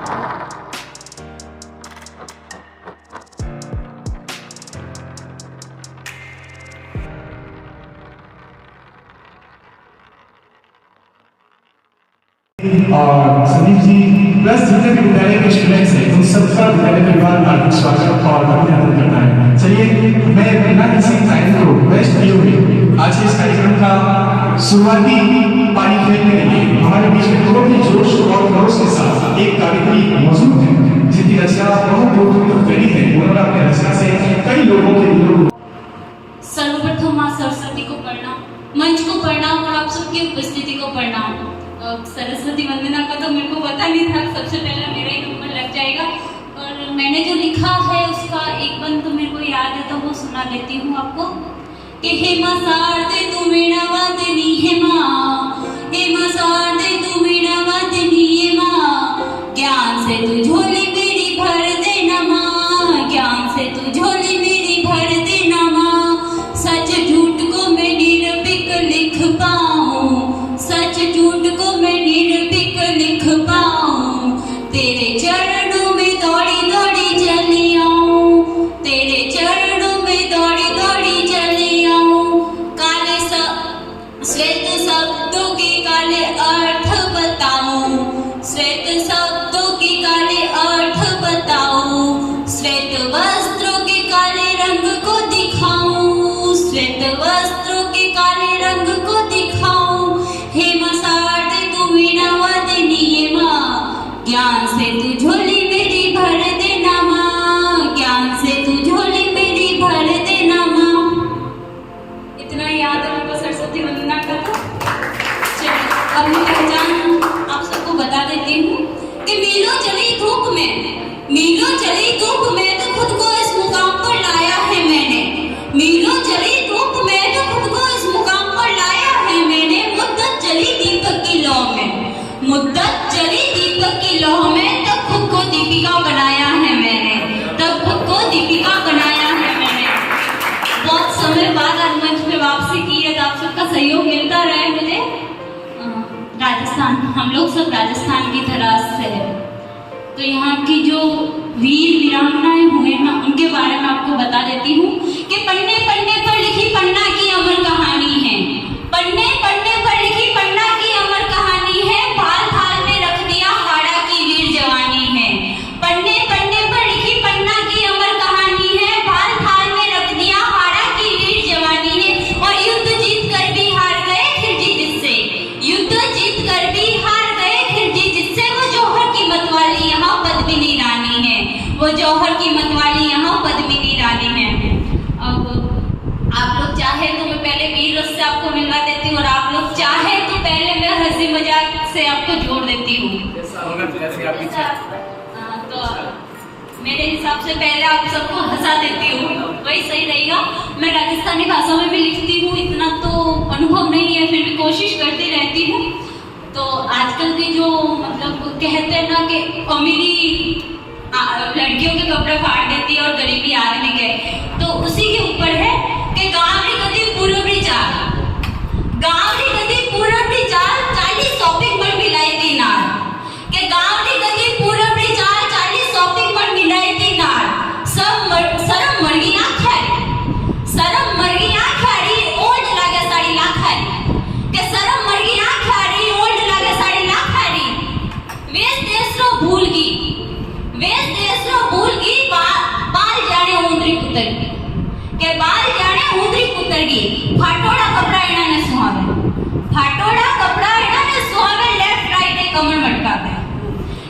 और संदीप जी प्लस जितने भी विद्यालय के स्टूडेंट्स हैं उन सबका विद्यालय परिवार हार्दिक स्वागत और अभिनंदन करता है। चलिए मैं बिना किसी टाइम को वेस्ट किए हुए आज के इस कार्यक्रम का शुरुआती पारी खेलने के लिए हमारे बीच में बहुत ही जोश और खरोश के साथ एक कारीगरी मौजूद है जिनकी रचना बहुत दूर दूर तक फैली है। उन्होंने अपनी रचना से कई लोगों के दिलों सर्वप्रथम माँ सरस्वती को प्रणाम, मंच को प्रणाम और आप सबकी उपस्थिति को प्रणाम। सरस्वती वंदना का तो मेरे को पता नहीं था, सबसे पहले मेरा ही नंबर लग जाएगा और मैंने जो लिखा है उसका एक बंद तो मेरे को याद है तो वो सुना देती हूँ आपको कि हे माँ सारदे तू मेरा वादनी है माँ, हे माँ सारदे तू मेरा वादनी है माँ, ज्ञान से तू झोली मेरी भर देना माँ, ज्ञान से तू झोली मेरी भर देना माँ, सच झूठ को मैं निर्भीक लिख पाऊँ, सच झूठ को मैं निर्भीक लिख पाऊँ, तेरे चरणों में दौड़ी दौड़ी चली आऊँ, तेरे चरणों में दौड़ी दौड़ी चली आऊँ, काले श्वेत शब्दों के काले अर्थ बताऊँ, श्वेत शब्दों के काले अर्थ बताऊँ, श्वेत वस्त्रों के काले रंग को दिखाऊँ, श्वेत वस्त्रों के काले रंग को दिखाऊँ, हे माँ सारदे तू मेरा वादनी है माँ, ज्ञान से तू झोली मेरी भर देना माँ, ज्ञान से तू झोली मेरी भर देना माँ। इतना याद है मेरे को सरस्वती वंदना का। अब मैं पहचान आप सबको बता देती हूँ कि मीलों चली धूप में, मीलों चली धूप में तो खुद को इस मुकाम पर लाया है मैंने, मीलों चली धूप में तो खुद को इस मुकाम पर लाया है मैंने, मुद्दत चली दीपक की लौ में, मुद्दत चली दीपक की लौ में, तब खुद को दीपिका बनाया है मैंने, तब खुद को दीपिका बनाया है मैंने। बहुत समय बाद आज मंच पे वापसी की है तो आप सबका सहयोग मिलता रहे मुझे। राजस्थान, हम लोग सब राजस्थान की तरफ से है तो यहाँ की जो वीर वीरांगनाएं हुए हैं उनके बारे में आपको बता देती हूँ कि पन्ने पन्ने पर लिखी पन्ना की अमर कहानी है, पन्ने पन्ने पर लिखी पन्ना की अमर कहानी है, भाल भाल में रख दिया हाड़ा की वीर जवानी है, पन्ने पन्ने पर लिखी पन्ना की अमर कहानी है, भाल भाल में रख दिया हाड़ा की वीर जवानी है, और युद्ध जीत कर भी हार गए खिलजी जिससे, युद्ध जीत कर भी हार गए खिलजी जिससे, वो जौहर की मतवाली यहाँ पद्मिनी रानी है, वो जौहर की मतवाली यहाँ पद्मिनी रानी है। अब आप लोग चाहे तो मैं पहले वीर रस से आपको मिलवा देती हूँ और आप लोग चाहे तो पहले मैं हंसी मजाक से आपको जोड़ देती हूँ। तो मेरे हिसाब से पहले आप सबको हंसा देती हूँ, वही सही रहेगा। मैं राजस्थानी भाषा में भी लिखती हूँ, इतना तो अनुभव नहीं है फिर भी कोशिश करती रहती हूँ। तो आजकल की जो मतलब कहते हैं ना कि अमीरी लड़कियों के कपड़े फाड़ देती है और गरीबी आदमी के, तो उसी के ऊपर है कि गाँव की गति पूर्वी चाल, गाँव की गति पूर्वी चाल, चाली शॉपिंग मॉल मिलाई थी नार, के गाँव की गति पूर्वी चाल, चाली शॉपिंग मॉल मिलाई थी नार, सब शरम मर गई आखिरी, शरम मर गई आखिरी, ओल्ड लागे साड़ी लाखरी, के शरम मर गई आखिरी, ओल्ड लागे साड़ी लाखरी, वेश देश रो भूल गई, वेश देश रो भूल गई, बाल जाने ऊंधरी कुतर गई, के बाल जाने ऊंधरी कुतर गई, फाटोड़ा कपड़ा इना ने सुहावे, फाटोड़ा कपड़ा इना ने सुहावे, लेफ्ट राइट ए कमर मटकावे,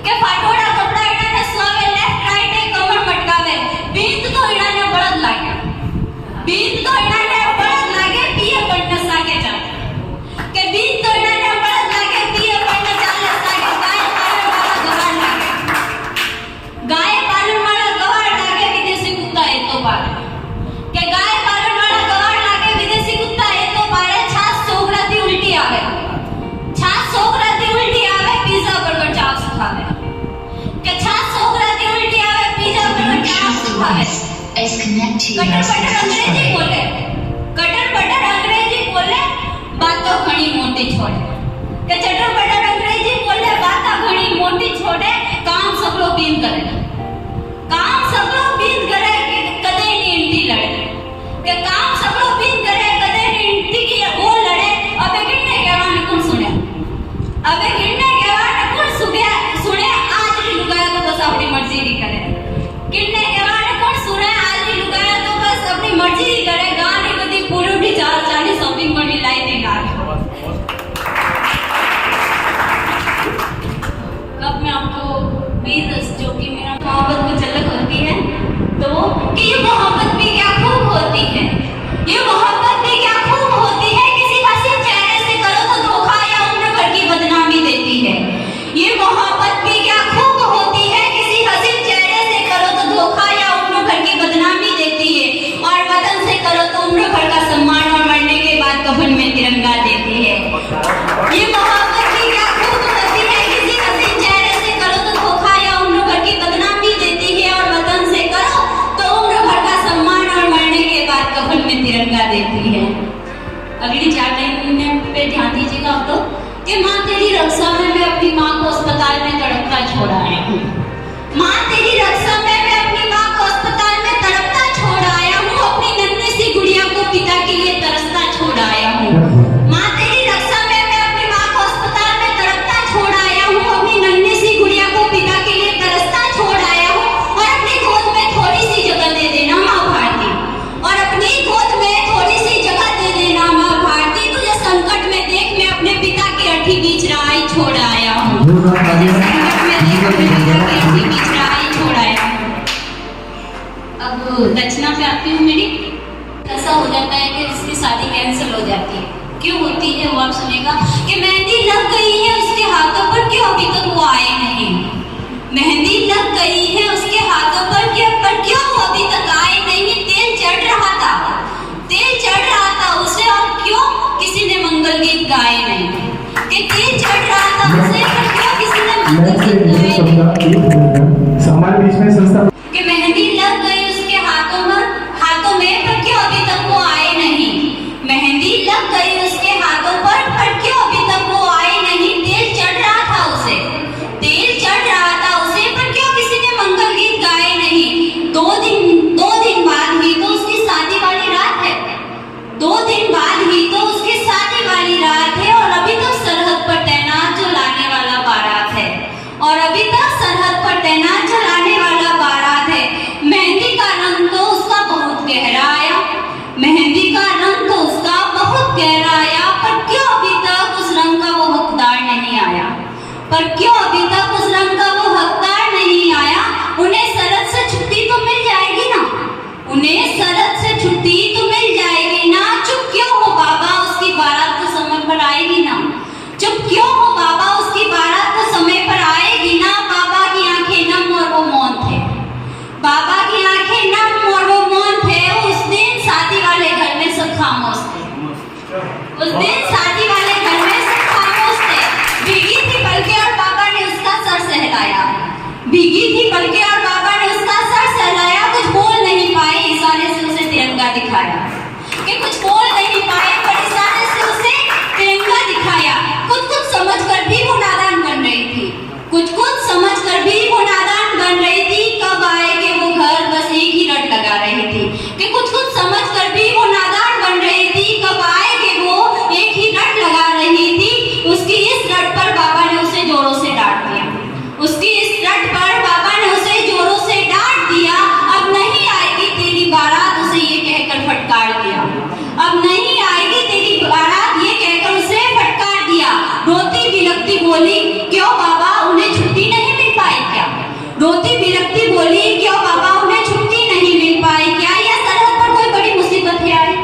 के फाटोड़ा कपड़ा इना ने सुहावे, लेफ्ट राइट ए कमर मटकावे, बीत तो इना ने बड़द लागे, बीत तो इना ने बड़द लागे, पिए पटना साके जाते, के बीत तो इना ने बड़द लागे, पिए पटना चाले साके, गाय पालन वाला गवार लागे, विदेशी कुत्ता है तो पाले, के गाय पालन वाला गवार लागे, विदेशी कुत्ता है तो पाले, छाछ सोगरा थी उल्टी आवे, छाछ सोगरा थी उल्टी आवे, पिज्जा बर्गर चाप सिखावे, के छाछ सोगरा थी उल्टी आवे, पिज्जा बर्गर चाप सिखावे, कटर पटर अंग्रेजी बोले, कटर पटर अंग्रेजी बोले, बातों घनी मोटी छोड़े, के चटर पटर अंग्रेजी बोले, बातें घनी मोटी छोड़े, काम तैयार हो। अब मैं आपको वीर जो कि मेरा मोहब्बत में झलक होती है तो कि ये मोहब्बत भी क्या खूब होती है, ये मोहब्बत भी क्या खूब होती है, किसी हसीन चेहरे से करो तो धोखा या उम्र भर की बदनामी देती है। ये मोहब्बत भी क्या खूब होती है, किसी हसीन चेहरे से करो तो धोखा या उम्र भर की बदनामी देती है, और वतन से करो तो उम्र भर का सम्मान और मरने के बाद कफन में तिरंगा देती है। ये मोहब्बत भी क्या खूब होती है, किसी हसीन चेहरे से करो तो धोखा या उम्र भर की बदनामी देती है, और वतन से करो तो उम्र भर का सम्मान और मरने के बाद कफन में तिरंगा देती है। अगली 4 लाइन पे ध्यान दीजिएगा आप लोग कि माँ तेरी रक्षा में मैं अपनी माँ को अस्पताल में तड़पता छोड़ आया हूँ। माँ तेरी रक्षा में मैं अपनी माँ को अस्पताल में तड़पता छोड़ आया हूँ, अपनी नन्ही सी गुड़िया को पिता के लिए तरसता छोड़ आया हूँ। माँ तेरी रक्षा में मैं अपनी माँ को अस्पताल में तड़पता छोड़ आया हूँ, अपनी नन्ही सी गुड़िया को पिता के लिए तरसता छोड़ आया हूँ, और अपनी गोद में थोड़ी सी जगह दे देना माँ भारती, और अपनी गोद में थोड़ी सी जगह दे देना माँ भारती, तुझे संकट में देख मैं अपने पिता की अर्थी बीच राही छोड़ आया हूँ। संकट में देख अपने पिता की अर्थी बीच राही छोड़ आया हूँ। अब दक्षिणा पे आती हूँ मेरी। ऐसा हो जाता है कि इसकी शादी कैंसिल हो जाती है, क्यों होती है वो आप सुनेगा कि मेहंदी लग गई है उसके हाथों पर, क्यों अभी तक वो आए नहीं। मेहंदी लग गई है उसके हाथों पर क्यों वो अभी तक आए नहीं। तेल चढ़ रहा था, तेल चढ़ रहा था उसे, और क्यों किसी ने मंगल गीत गाए नहीं। कि तेल चढ़ रहा था उसे, पर क्यों किसी ने मंगल गीत गाए नहीं। हमारे बीच में संस्था कि मेहंदी लग गई उसके हाथों में पर क्यों अभी तक वो आए नहीं। मेहंदी लग गई उसके हाथों पर क्यों अभी तक वो आए नहीं। तेल चढ़ रहा था उसे, तेल चढ़ रहा था उसे, पर क्यों किसी ने मंगल गीत गाए नहीं। 2 दिन बाद ही तो उसकी शादी वाली रात है, 2 दिन बाद ही तो उसकी शादी वाली रात है, और अभी तक सरहद पर तैनात जो लाने वाला बारात है, और अभी तक सरहद पर तैनात जो लाने वाला बारात है। मेहंदी का रंग तो उसका बहुत गहरा आया, मेहंदी का रंग तो उसका बहुत गहरा आया, पर क्यों अभी तक उस रंग का वो हकदार नहीं आया, पर क्यों अभी तक उस रंग का वो हकदार नहीं आया। उन्हें सरहद से छुट्टी तो मिल जाएगी ना, उन्हें सरहद से छुट्टी तो मिल जाएगी ना। चुप क्यों हो बाबा, उसकी बारात तो समय पर आएगी ना। चुप क्यों हो बाबा, उसकी बारात तो समय पर आएगी ना। बाबा की आंखें नम और वो मौन थे, बाबा की आंखें नम और वो मौन थे। उस दिन शादी वाले घर में सब खामोश थे, उस दिन शादी वाले घर में सब खामोश थे। भीगी थी पलकें और बाबा ने उसका सर सहलाया, भीगी थी पलकें और बाबा ने उसका सर सहलाया। कुछ बोल नहीं पाए, इशारे से उसे तिरंगा दिखाया, कि कुछ बोल नहीं पाए पर इशारे से उसे तिरंगा दिखाया। कुछ समझ कर भी वो नादान बन रही थी, कुछ समझ कर भी वो नादान बन रही थी। कब आएंगे वो घर, बस एक ही रट लगा रही थी। कि कुछ समझ कर भी वो नादान बन रही थी, कब आएंगे वो एक ही रट लगा रही थी। उसकी इस रट पर बाबा ने उसे जोरों से डांट दिया, उसकी इस रट पर बाबा ने उसे जोरों से डांट दिया। अब नहीं आएगी तेरी बारात, उसे ये कहकर फटकार दिया, अब नहीं आएगी तेरी बारात, ये कहकर उसे फटकार दिया। रोती बिलखती बोली क्यों बाबा उन्हें छुट्टी नहीं मिल पाई क्या, रोती बिलखती बोली क्यों बाबा उन्हें छुट्टी नहीं मिल पाई क्या। या सरहद पर कोई बड़ी मुसीबत है आई,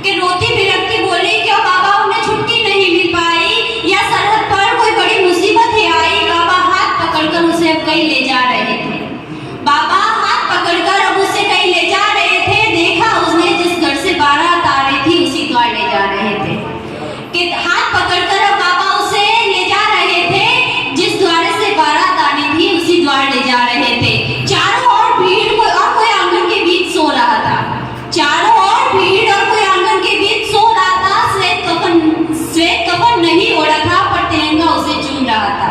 कि रोती बिलखती बोली क्यों बाबा उन्हें छुट्टी नहीं मिल पाई, या सरहद पर कोई बड़ी मुसीबत है आई। बाबा हाथ पकड़कर उसे अब कहीं ले जा रहे थे, बाबा हाथ पकड़कर अब उसे कहीं ले जा रहे थे। देखा उसने जिस घर से बारात आ रही थी उसी द्वार ले जा रहे थे, कि हाथ पकड़कर अब बाबा उसे ले जा रहे थे, जिस द्वार से बारात आनी थी उसी द्वार ले जा रहे थे। चारों ओर भीड़ और कोई आंगन के बीच सो रहा था, चारों ओर भीड़ और कोई आंगन के बीच सो रहा था। श्वेत कफन नहीं ओढ़ा था पर तिरंगा उसे चूम रहा था,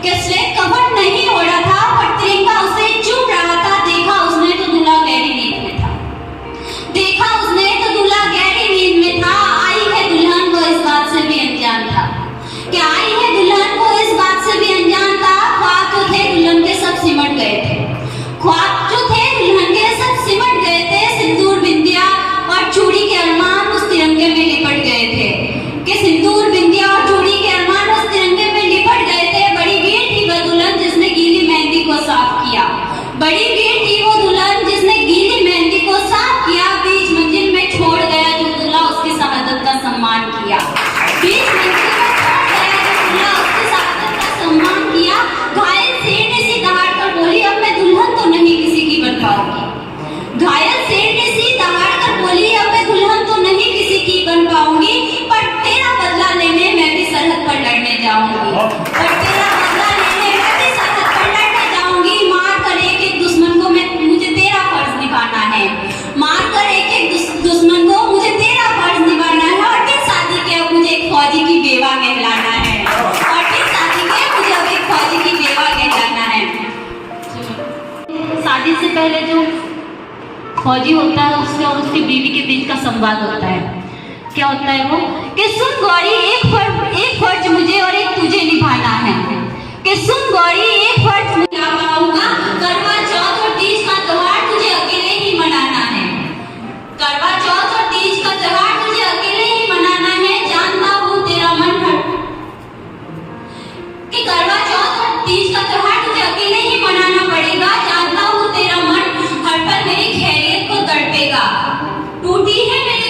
कि श्वेत कफन नहीं ओढ़ा था पर तिरंगा उसे चूम रहा था। देखा उसने तो दूल्हा गहरी नींद में था, देखा उसने तो दूल्हा गहरी नींद में था। आई है दुल्हन को इस बात से भी अनजान था, कि आई है दुल्हन को इस बात से भी अनजान था। ख्वाब जो थे दुल्हन के सब सिमट गए थे, ख्वाब जो थे दुल्हन के सब सिमट गए थे। सिंदूर बिंदिया और चूड़ी के अरमान उस तिरंगे में लिपट गए थे। पहले जो फौजी होता है उससे और उसकी बीवी के बीच का संवाद होता है। क्या होता है वो कि सुन गौरी, एक फर्ज मुझे और एक तुझे निभाना है। कि सुन गौरी, एक फर्ज मुझे बताऊंगा, करवा चौथ और तीज का त्योहार तुझे अकेले ही मनाना है। करवा चौथ और तीज का त्योहार तुझे अकेले ही मनाना है, जानता हूँ तेरा मन हर कि करवा चौथ और तीज का त्योहार तुझे अकेले ही मनाना पड़ेगा, जानता हूँ तेरा मन हर पल मेरी खैरियत को तड़पेगा। टूटी है मेरे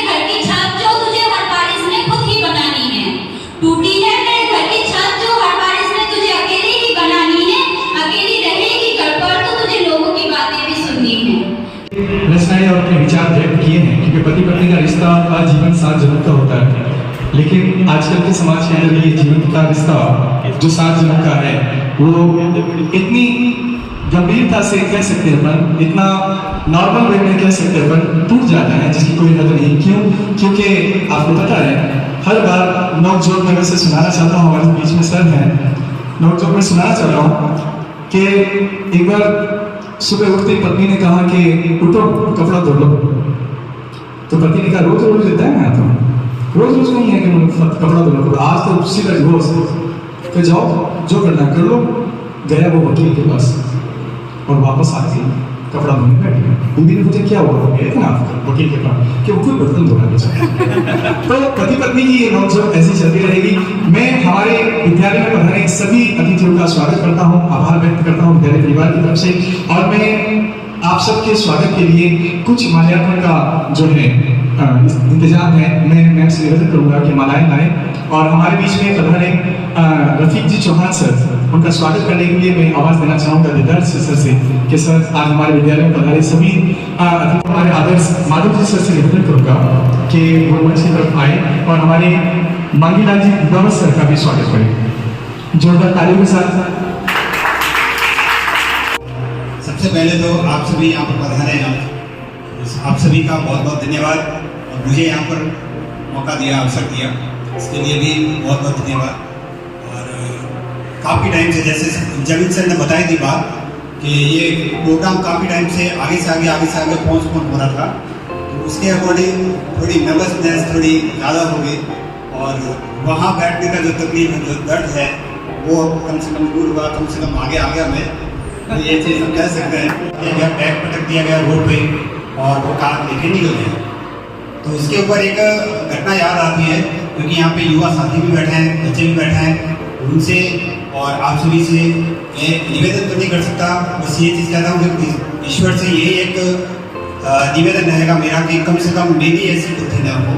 घर की छत जो तुझे हर बारिश ने खुद ही बनानी है। टूटी है मेरे घर की छत जो हर बारिश ने तुझे अकेले ही बनानी है। अकेली रहेगी घर पर तो तुझे लोगों की बातें भी सुननी है। रचनाएं और अपने विचार व्यक्त किए हैं क्योंकि पति पत्नी का रिश्ता आजीवन साथ जन्म का होता है, लेकिन आजकल के समाज के अंदर ये जीवन का रिश्ता जो सात जन्म का है वो इतनी गंभीरता से कह सकते हैं अपन, इतना नॉर्मल वे में कह सकते हैं अपन, टूट जाता है जिसकी कोई हद नहीं। क्यों? क्योंकि आपको पता है हर बार नोक-झोंक में वैसे सुनाना चाहता हूँ, हमारे बीच में सर है, नोक-झोंक में सुनाना चाह रहा हूँ कि एक बार सुबह उठते पत्नी ने कहा कि उठो कपड़ा धो लो, तो पति ने कहा रोज रोज देता है ना, तो रोज रोज नहीं है कि कपड़ा धो लो, आज तो सीधा डिवोर्स, तो जाओ जो करना कर लो। गया वो वकील के पास और वापस आके कपड़ा धोने बैठ गया। बीबी ने पूछा क्या हुआ, गए थे ना आप वकील के पास कि वो कोई बर्तन धोना बेचारा। तो पति पत्नी की ये नोक-झोंक ऐसी चलती रहेगी। मैं हमारे विद्यालय में पढ़ाने सभी अतिथियों का स्वागत करता हूँ, आभार व्यक्त करता हूँ विद्यालय परिवार की तरफ से, और मैं आप सबके स्वागत के लिए कुछ माल्यार्पण का जो है इंतजाम है, मैं मैम से निवेदन करूंगा कि मालाएं लाएं। और हमारे बीच में पधारे रफीक जी चौहान सर, उनका स्वागत करने के लिए मैं आवाज देना चाहूंगा दिलदार सर से कि सर आज हमारे विद्यालय में पधारे सभी हमारे आदर्श माधव जी सर से निवेदन करूंगा कि वो मंच की तरफ आए और हमारे मांगीलाल जी गौरव सर का भी स्वागत करें जोरदार तालियों के साथ। सबसे पहले तो आप सभी यहाँ पर पधारे हैं, आप सभी का बहुत बहुत धन्यवाद, और मुझे यहाँ पर मौका दिया, अवसर दिया, इसके लिए भी बहुत बहुत धन्यवाद। और काफ़ी टाइम से, जैसे जमीन सर ने बताई थी बात कि ये प्रोग्राम काफ़ी टाइम से आगे से आगे पोस्टपोन हो रहा था, तो उसके अकॉर्डिंग थोड़ी नर्वसनेस थोड़ी ज़्यादा हो गई, और वहाँ बैठने का जो तकलीफ है, जो दर्द है, वो कम से कम दूर हुआ, कम से कम आगे आ गया मैं, तो ये चीज़ हम कह सकते हैं। बैग पटक दिया गया रोड पे और वो कार लेके निकल गया। तो इसके ऊपर एक घटना याद आती है, क्योंकि यहाँ पे युवा साथी भी बैठे हैं, बच्चे भी बैठे हैं, उनसे और आप सभी से मैं निवेदन तो नहीं कर सकता, बस ये चीज़ कहता हूँ कि ईश्वर से यही एक निवेदन रहेगा मेरा कि कम से कम मेरी ऐसी बुद्धि न हो,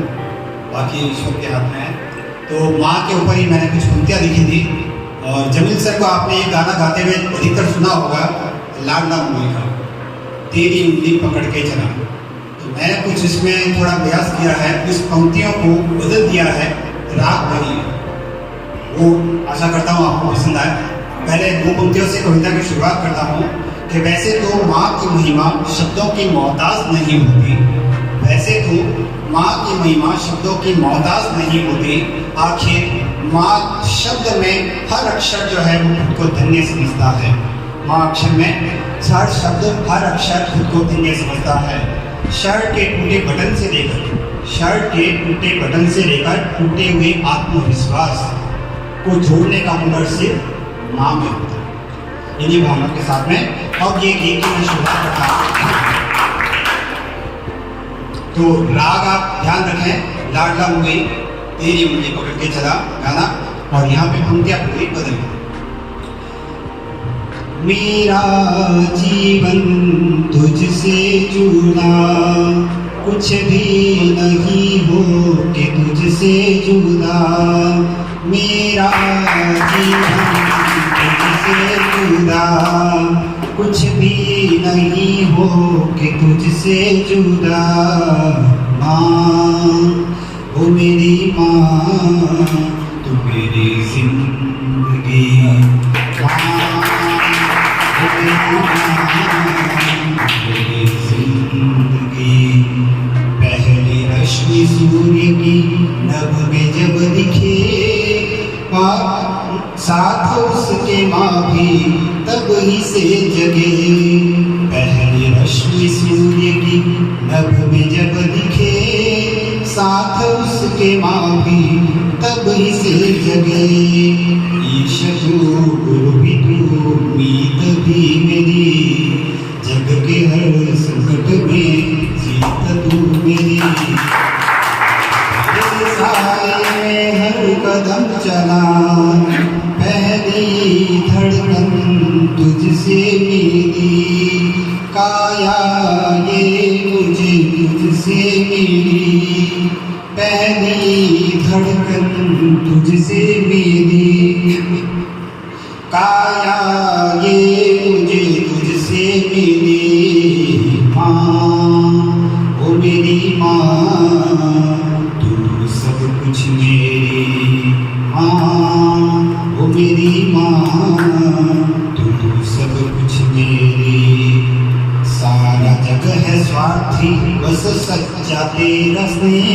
बाकी ईश्वर के हाथ में है। तो माँ के ऊपर ही मैंने कुछ पंक्तियाँ लिखी थी, और जमील सर को आपने ये गाना गाते हुए अधिकतर सुना होगा, लाडला मुझे का तेरी उंगली पकड़ के चला। तो मैंने कुछ इसमें थोड़ा प्रयास किया है, कुछ पंक्तियों को बदल दिया है, राग बनी है, वो आशा करता हूँ आपको पसंद आए। पहले दो पंक्तियों से कविता की शुरुआत करता हूँ कि वैसे तो माँ की महिमा शब्दों की मोहताज नहीं होती, वैसे तो माँ की महिमा शब्दों की मोहताज नहीं होती, आखिर माँ शब्द में हर अक्षर जो है वो खुद को धन्य समझता है। माँ अक्षर में हर शब्द हर अक्षर खुद को धन्य समझता है। शर्ट के टूटे बटन से लेकर टूटे हुए आत्मविश्वास को जोड़ने का हुनर सिर्फ माँ में होता है। इन्हीं भावना के साथ में अब ये गीत की मैं शुरुआत करता हूँ। तो राग आप ध्यान रखें, लाडला मुझे तेरी उंगली पकड़ के चला गाना, और यहाँ पे पंक्तियाँ पूरी बदल गई। मेरा जीवन तुझसे जुड़ा कुछ भी नहीं हो के तुझसे जुड़ा, मेरा जीवन तुझसे जुड़ा कुछ भी नहीं हो के तुझसे जुड़ा। माँ ओ मेरी माँ तू मेरी जिंदगी, मेरी जिंदगी पहली रश्मि सूर्य की नभ में जब दिखे, साथ उसके माँ भी तब तब ही से जगे। पहली रश्मि सूर्य की नभ में जब दिखे, साथ उसके माँ भी तब ही से जगे। ईश तू गुरु भी तू मीत भी मेरी, जग के हर संकट में जीत तू मेरी। तेरे साए में हर कदम चला, पहली धड़कन तुझसे मिली। काया ये मुझे तुझसे मिली, पहली धड़कन तुझसे मिली। काया ये मुझे तुझसे मिली। माँ ओ मेरी माँ, तू सब कुछ मेरी। माँ ओ मेरी माँ, तू सब कुछ मेरी। सारा जग है स्वार्थी, बस सच्चा तेरा स्नेह।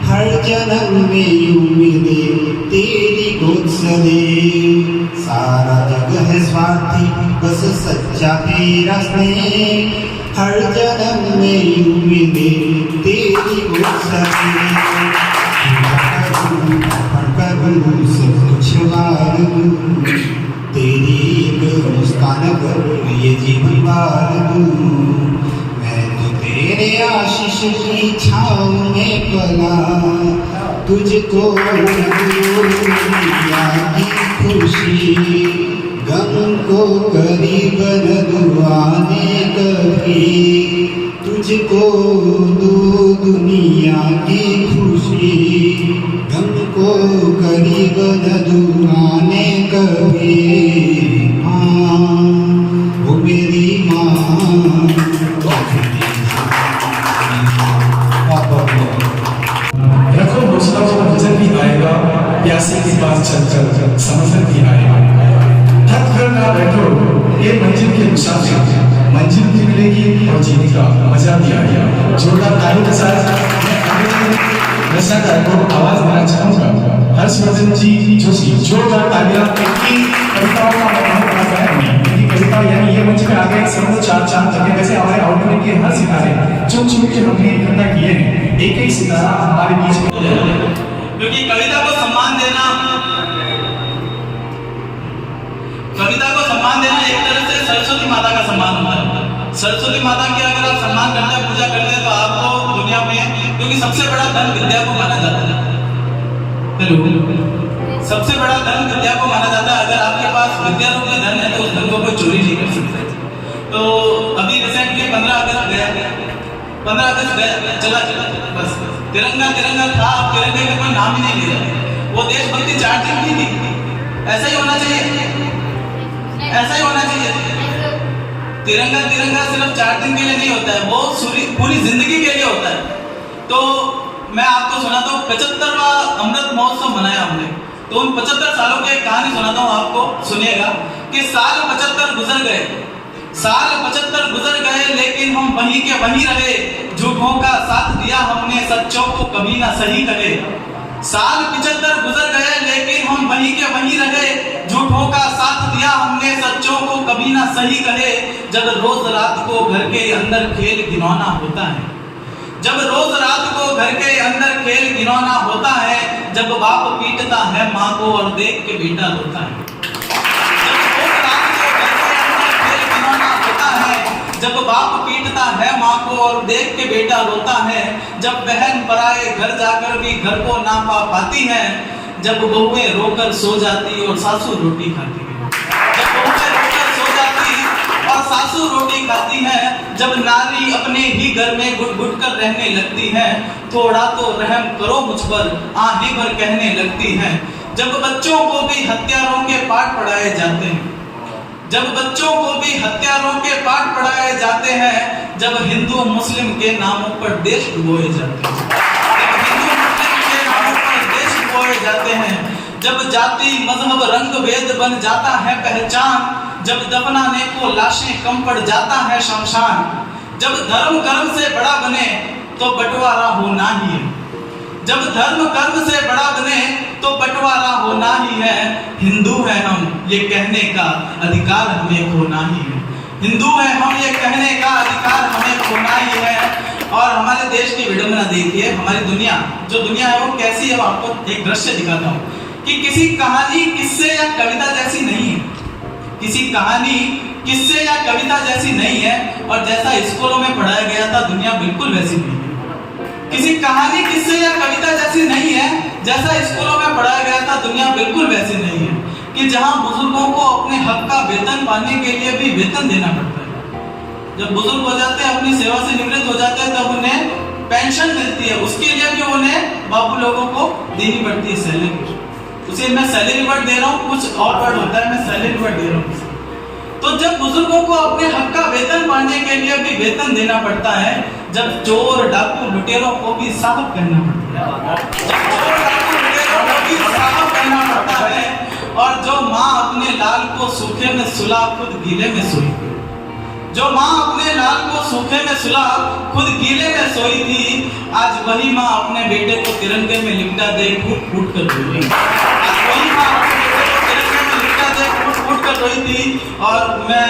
हर जन्म में यूं मिले तेरी गोद सने। सारा जग है स्वार्थी, बस सच्चा तेरा स्नेह। हर जन्म में यूं मिले तेरी गोद सने। करूं सब कुछ वार दूं, तेरी एक मुस्कान पर ये जीवन वार दूं। मैं तो तेरे आशीष की छाँव में पला, तुझको दुनिया की खुशी। गम को करीब न दुआने कभी, तुझको दो दुनिया की खुशी। गम को करीब न दुआने कभी। माँ वो मेरी माँ। रखो हौसला और वजन भी आएगा, प्यासे के पास चलकर समझन भी आएगा। थक कर ना बैठो, ये मंजिल के मुसाफिर, मंजिल भी मिलेगी और जीने का मजा भी आएगा। जोरदार ताली के साथ रचनाकार को आवाज देना चाहूंगा। हर्षवर्धन जी जोशी, जोरदार तालियां। इनकी कविताओं का इनकी कविता यानी ये मंच पे आ गए समझो चार चांद लगे। वैसे हमारे आउटलेट के हर सितारे चुन चुन के हमने इकट्ठा किए हैं, एक एक सितारा हमारे बीच में। क्योंकि कविता को सम्मान देना एक तरह से सरस्वती माता का सम्मान होता है। सरस्वती माता की अगर आप सम्मान करते हैं, पूजा करते हैं, तो आपको दुनिया में, क्योंकि सबसे बड़ा धन विद्या को माना जाता है। सबसे बड़ा धन विद्या को माना जाता है। अगर आपके पास विद्या रूप में धन है तो उस धन को कोई चोरी नहीं कर सकता। तो अभी रिसेंटली 15 अगस्त गया, चला बस तिरंगा था, अब तिरंगे का कोई नाम ही नहीं ले रहा। वो देशभक्ति 4 दिन की थी। ऐसा ही होना चाहिए। तिरंगा सिर्फ 4 दिन के लिए नहीं होता है, वो पूरी जिंदगी के लिए होता है। तो मैं आपको सुनाता हूँ, 75वां अमृत महोत्सव मनाया हमने। तो उन 75 सालों की एक कहानी सुनाता हूँ आपको, सुनिएगा। कि साल 75 गुजर गए, लेकिन हम वहीं के वहीं रहे। झूठों का साथ दिया हमने, सच्चों को कभी ना सही कहे। साल 75 गुजर गए, लेकिन हम वहीं के वहीं रहे। झूठों का साथ दिया हमने, सच्चों को कभी ना सही कहे। जब रोज रात को घर के अंदर खेल घिनौना होता है, जब रोज रात को घर के अंदर खेल घिनौना होता है। जब बाप पीटता है माँ को और देख के बेटा रोता है। जब बाप पीटता है माँ को और देख के बेटा रोता है। जब बहन पराए घर जाकर भी घर को ना पा पाती है। जब बहुएं रोकर सो जाती और सासू रोटी खाती है। जब बहुएं रोकर सो जाती और सासू रोटी खाती है। जब नारी अपने ही घर में घुट घुट कर रहने लगती है। थोड़ा तो रहम करो मुझ पर, आहें भर कहने लगती है। जब बच्चों को भी हत्यारों के पाठ पढ़ाए जाते हैं, जब बच्चों को भी हत्यारों के पाठ पढ़ाए जाते हैं। जब हिंदू मुस्लिम के नामों पर देश डुबोए जाते हैं, जब हिंदू मुस्लिम के नामों पर देश डुबोए जाते हैं। जब जाति मजहब रंग भेद बन जाता है पहचान। जब दफनाने को लाशें कम पड़ जाता है शमशान। जब धर्म कर्म से बड़ा बने तो बंटवारा होना ही है। जब धर्म कर्म से बड़ा बने तो बंटवारा होना ही है। हिंदू है हम ये कहने का अधिकार हमें खोना ही है। हिंदू है हम ये कहने का अधिकार हमें खोना ही है। और हमारे देश की विडंबना देखिए, हमारी दुनिया जो दुनिया है वो कैसी है, वो आपको एक दृश्य दिखाता हूँ कि किसी कहानी किस्से या कविता जैसी नहीं है। किसी कहानी किस्से या कविता जैसी नहीं है और जैसा स्कूलों में पढ़ाया गया था दुनिया बिल्कुल वैसी नहीं है। किसी कहानी किस्से या कविता जैसी नहीं है, जैसा स्कूलों में पढ़ाया गया था दुनिया बिल्कुल वैसी नहीं है कि जहां बुजुर्गों को अपने हक का वेतन पाने के लिए भी वेतन देना पड़ता है। जब बुजुर्ग हो जाते हैं, अपनी सेवा से निवृत्त हो जाते हैं, तब उन्हें पेंशन मिलती है, उसके लिए भी उन्हें बाबू लोगों को देनी पड़ती है सैलरी। उसे मैं सैलरी वर्ड दे रहा हूँ, कुछ और वर्ड होता है, मैं सैलरी वर्ड दे रहा हूँ। तो जब बुजुर्गों को अपने हक का वेतन पाने के लिए भी वेतन देना पड़ता है, जब चोर डाकू लुटेरों को भी साहब कहना पड़ता है, जब चोर डाकू लुटेरों को भी साहब कहना पड़ता है, और जो माँ अपने लाल को सूखे में सुला खुद गीले में सोई, जो माँ अपने लाल को सूखे में सुला खुद गीले में सोई थी, आज वही माँ अपने बेटे को तिरंगे में लिपटा दे फूट फूट कर रोई। आज वही माँ अपने बेटे को तिरंगे में लिपटा दे फूट फूट कर रोई थी। और मैं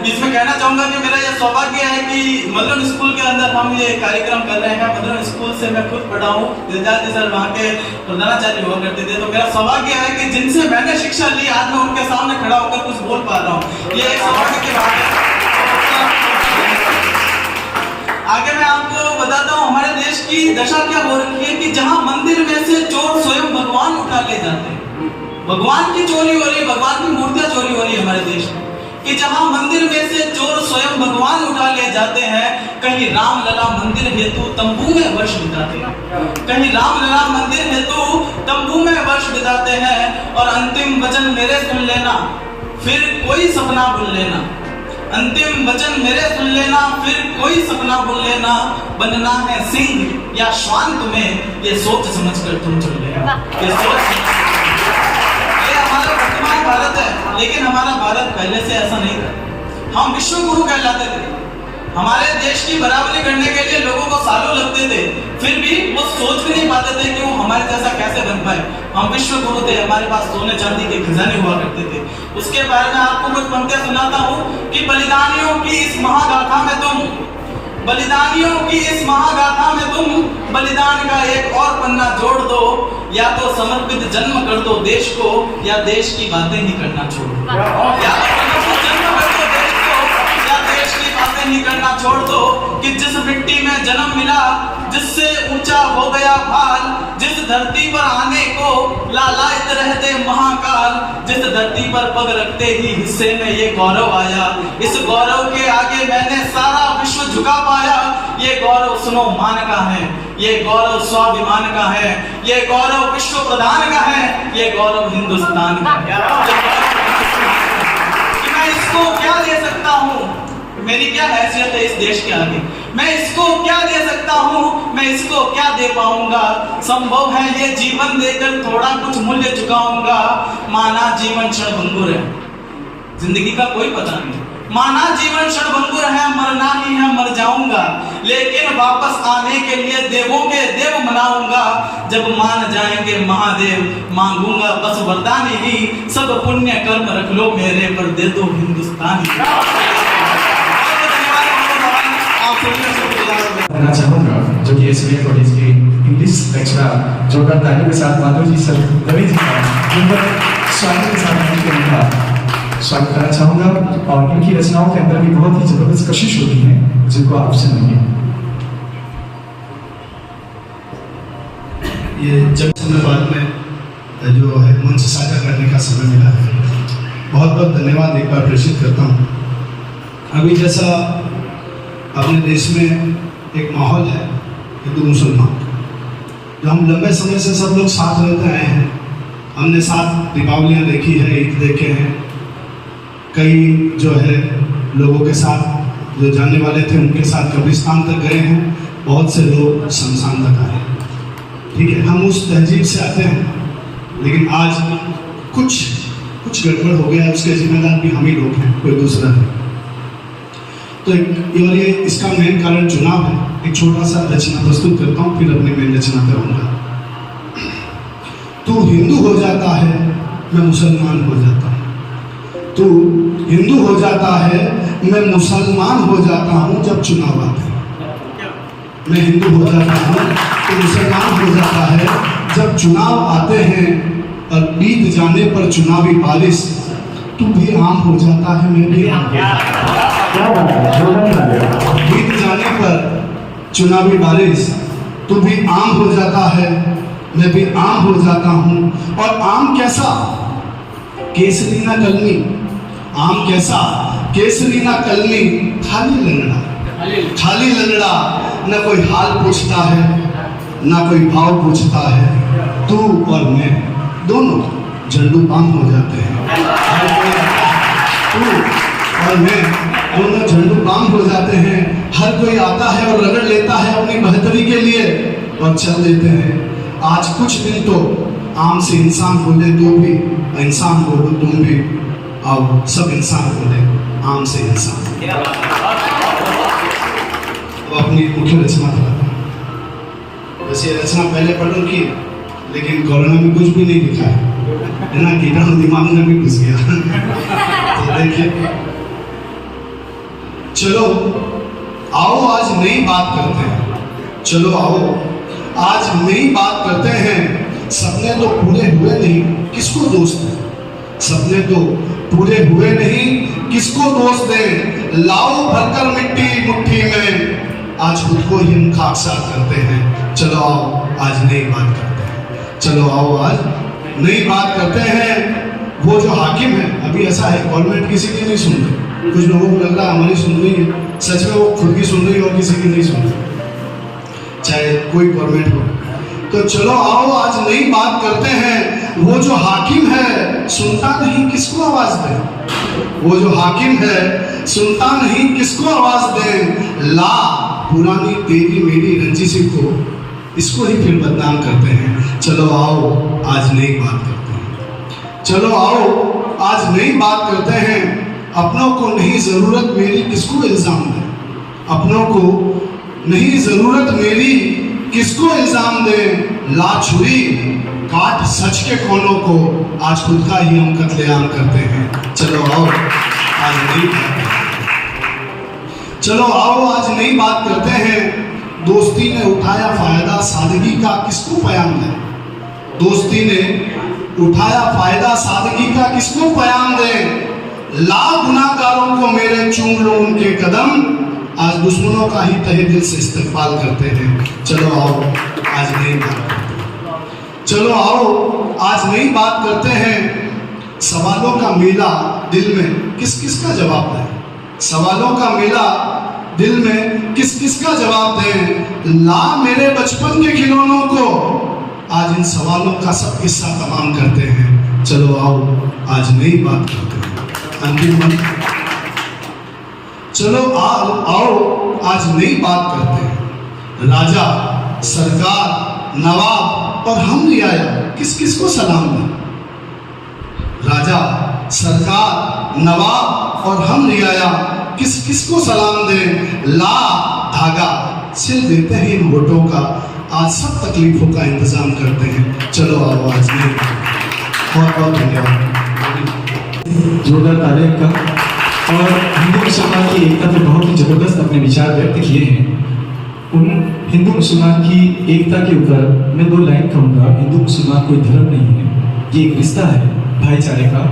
इसमें कहना चाहूंगा कि मेरा यह सौभाग्य है कि मदन स्कूल के अंदर हम ये कार्यक्रम कर रहे हैं। मदन स्कूल से मैं खुद पढ़ा हूँ, दिलदार जी सर वहाँ के प्रधानाचार्य हुआ करते थे। तो मेरा सौभाग्य है कि जिनसे मैंने शिक्षा ली, आज मैं उनके सामने खड़ा होकर कुछ बोल पा रहा हूँ। ये एक सौभाग्य की बात है। आगे मैं आपको बताता हूँ हमारे देश की दशा क्या हो रखी है कि जहाँ मंदिर में से चोर स्वयं भगवान उठा ले जाते हैं, भगवान की चोरी हो रही है, भगवान की मूर्तियां चोरी हो रही है हमारे देश में। कि जहाँ मंदिर में से चोर स्वयं भगवान उठा ले जाते हैं, कहीं रामलला मंदिर हेतु तंबू में वर्ष बिताते हैं, कहीं रामलला मंदिर हेतु तंबू में वर्ष बिताते हैं। और अंतिम वचन मेरे सुन लेना, फिर कोई सपना भूल लेना, अंतिम वचन मेरे सुन लेना, फिर कोई सपना भूल लेना। बनना है सिंह या श्वान तुम्हें, ये सोच समझ कर तुम चल लेना। ये हमारा वर्तमान भारत है, लेकिन हमारा भारत पहले से ऐसा नहीं था। हम विश्व गुरु कहलाते थे। हमारे देश की बराबरी करने के लिए लोगों को सालों लगते थे, फिर भी वो सोच भी नहीं पाते थे कि वो हमारे जैसा कैसे बन पाए। हम विश्व गुरु थे, हमारे पास सोने चांदी के खजाने हुआ करते थे। उसके बारे में आपको कुछ पंक्तियां सुनाता हूँ कि बलिदानियों की इस महागाथा में तुम, बलिदानियों की इस महागाथा में तुम बलिदान का एक और पन्ना जोड़ दो, या तो समर्पित जन्म कर दो देश को, या देश की बातें ही करना छोड़ो। या तो समर्पित जन्म कर दो देश को, या देश की बातें ही करना छोड़ दो। कि जिस मिट्टी में जन्म मिला, जिससे ऊंचा हो गया भाल, जिस धरती पर आने को लालायित रहते महाकाल, जिस धरती पर पग रखते ही हिस्से में ये गौरव आया, इस गौरव के आगे मैंने सारा विश्व झुका पाया। ये गौरव सुनो मान का है, ये गौरव स्वाभिमान का है, ये गौरव विश्व प्रधान का है, ये गौरव हिंदुस्तान का है। कि मैं इसको क्या दे सकता हूँ, मेरी क्या हैसियत है इस देश के आगे, मैं इसको क्या दे सकता हूँ, मैं इसको क्या दे पाऊंगा। संभव है ये जीवन देकर थोड़ा कुछ मूल्य चुकाऊंगा। माना जीवन क्षणभंगुर है, जिंदगी का कोई पता नहीं। माना जीवन क्षणभंगुर है, मरना ही है, मर जाऊंगा, लेकिन वापस आने के लिए देवों के देव मनाऊंगा। जब मान जाएंगे महादेव, मांगूंगा बस वरदान ही, सब पुण्य कर्म रख लो मेरे पर, दे दो हिंदुस्तान। करना चाहूँगा जो कि एसबीआई कॉलेज के इंग्लिश लेक्चरर जो ताली के साथ माधव जी सर रवि जी का स्वागत के साथ उनका स्वागत करना चाहूँगा। और इनकी रचनाओं के अंदर भी बहुत ही जबरदस्त कशिश होती है जिनको आप सुनेंगे। ये जगचंद्रवाद में जो है मंच साझा करने का समय मिला है, बहुत बहुत धन्यवाद एक बार प्रेषित करता हूँ। अभी जैसा अपने देश में एक माहौल है हिंदू मुसलमान, जो हम लंबे समय से सब लोग साथ रहते आए हैं। हमने साथ दीपावलियाँ देखी है, ईद देखे हैं, कई जो है लोगों के साथ जो जानने वाले थे उनके साथ कब्रिस्तान तक गए हैं, बहुत से लोग शमशान तक आए। ठीक है, हम उस तहजीब से आते हैं, लेकिन आज कुछ गड़बड़ हो गया, उसके जिम्मेदार भी हम ही लोग हैं, कोई दूसरा नहीं। तो ये इसका मेन कारण चुनाव है। एक छोटा सा रचना प्रस्तुत करता हूँ, फिर अपनी मेन रचना करूँगा। तू हिंदू हो जाता है, मैं मुसलमान हो जाता हूँ। तू हिंदू हो जाता है, मैं मुसलमान हो जाता हूँ जब चुनाव आते हैं। मैं हिंदू हो जाता हूँ तो मुसलमान हो जाता है जब चुनाव आते हैं, और बीत जाने पर चुनावी बारिश तू भी आम हो जाता है, मैं भी आम हो जाता हूँ। बीत जाने पर चुनावी बारिश तू भी आम हो जाता है, मैं भी आम हो जाता हूँ। और आम कैसा? केसरी ना कलमी। आम कैसा? केसरी ना कलमी, खाली लंगड़ा। खाली लंगड़ा, न कोई हाल पूछता है, ना कोई भाव पूछता है। तू और मैं दोनों झंडू बाम हो जाते हैं। तू और मैं दोनों झंडू बाम हो जाते हैं। हर कोई आता है और रगड़ लेता है अपनी बेहतरी के लिए और चल देते हैं। आज कुछ दिन तो आम से इंसान बोले, तो भी इंसान बोलो तुम भी, अब सब इंसान बोले आम से इंसान। तो अपनी मुख्य रचना था, वैसे रचना पहले पढ़ रखी, लेकिन कोरोना में कुछ भी नहीं लिखा है ना, कीटाणु दिमाग में भी घुस गया। तो देखिए, चलो आओ आज नई बात करते हैं। चलो आओ आज नई बात करते हैं। सपने तो पूरे हुए नहीं, किसको दोष दें? सपने तो पूरे हुए नहीं, किसको दोष दें? लाओ भरकर मिट्टी मुट्ठी में, आज खुद को ही हम खाकसात करते हैं। चलो आओ आज नई बात करते हैं। चलो आओ आज नई बात करते हैं। वो जो हाकिम है, अभी ऐसा है गवर्नमेंट किसी की नहीं सुन रही। कुछ लोगों को लग रहा है हमारी सुन रही है, सच में वो खुद की सुन रही है और किसी की नहीं सुन रही, चाहे कोई गवर्नमेंट हो। तो चलो आओ आज नई बात करते हैं। वो जो हाकिम है सुनता नहीं, किसको आवाज दे? वो जो हाकिम है सुनता नहीं, किसको आवाज दे? ला पुरानी तेरी मेरी रंजिशी को, इसको ही फिर बदनाम करते हैं। चलो आओ आज नई बात करते हैं। चलो आओ आज नई बात करते हैं। अपनों को नहीं जरूरत मेरी, किसको इल्जाम दे? अपनों को नहीं जरूरत मेरी, किसको इल्जाम दे? ला छुरी काट सच के कोनों को, आज खुद का ही हम कत्लेआम करते हैं। चलो आओ आज नई बात करते हैं। चलो आओ आज नई बात करते हैं। दोस्ती ने उठाया फायदा सादगी का, किसको प्याम दे? दोस्ती ने उठाया फायदा सादगी का, किसको प्याम दे? ला गुनाहगारों को मेरे चूम लो उनके कदम, आज दुश्मनों का ही तहे दिल से इस्तेकबाल करते हैं। चलो आओ आज नई बात करते हैं। चलो आओ आज नई बात करते हैं। सवालों का मेला दिल में किस किस का जवाब दें? सवालों का मेला दिल में किस किस का जवाब दें? ला मेरे बचपन के खिलौनों को, आज इन सवालों का सब किस्सा तमाम करते हैं। चलो आओ आज नई बात करते हैं। अंतिम मंत्र, चलो आओ आज नई बात करते हैं। राजा सरकार नवाब और हम रियाया, किस किस को सलाम दें? राजा सरकार नवाब और हम रियाया, किस किस को सलाम दें? ला धागा सिल देते हैं इन वोटों का, आज सब तकलीफों का इंतजाम करते हैं। चलो आओ आज नई बात। बहुत बहुत धन्यवाद। जोरदार तारीफ का। और हिंदू मुसलमान की एकता पे बहुत ही जबरदस्त अपने विचार व्यक्त किए हैं। उन हिंदू मुसलमान की एकता के ऊपर मैं 2 लाइन कहूँगा। हिंदू मुसलमान कोई धर्म नहीं है, ये एक रिश्ता है भाईचारे का,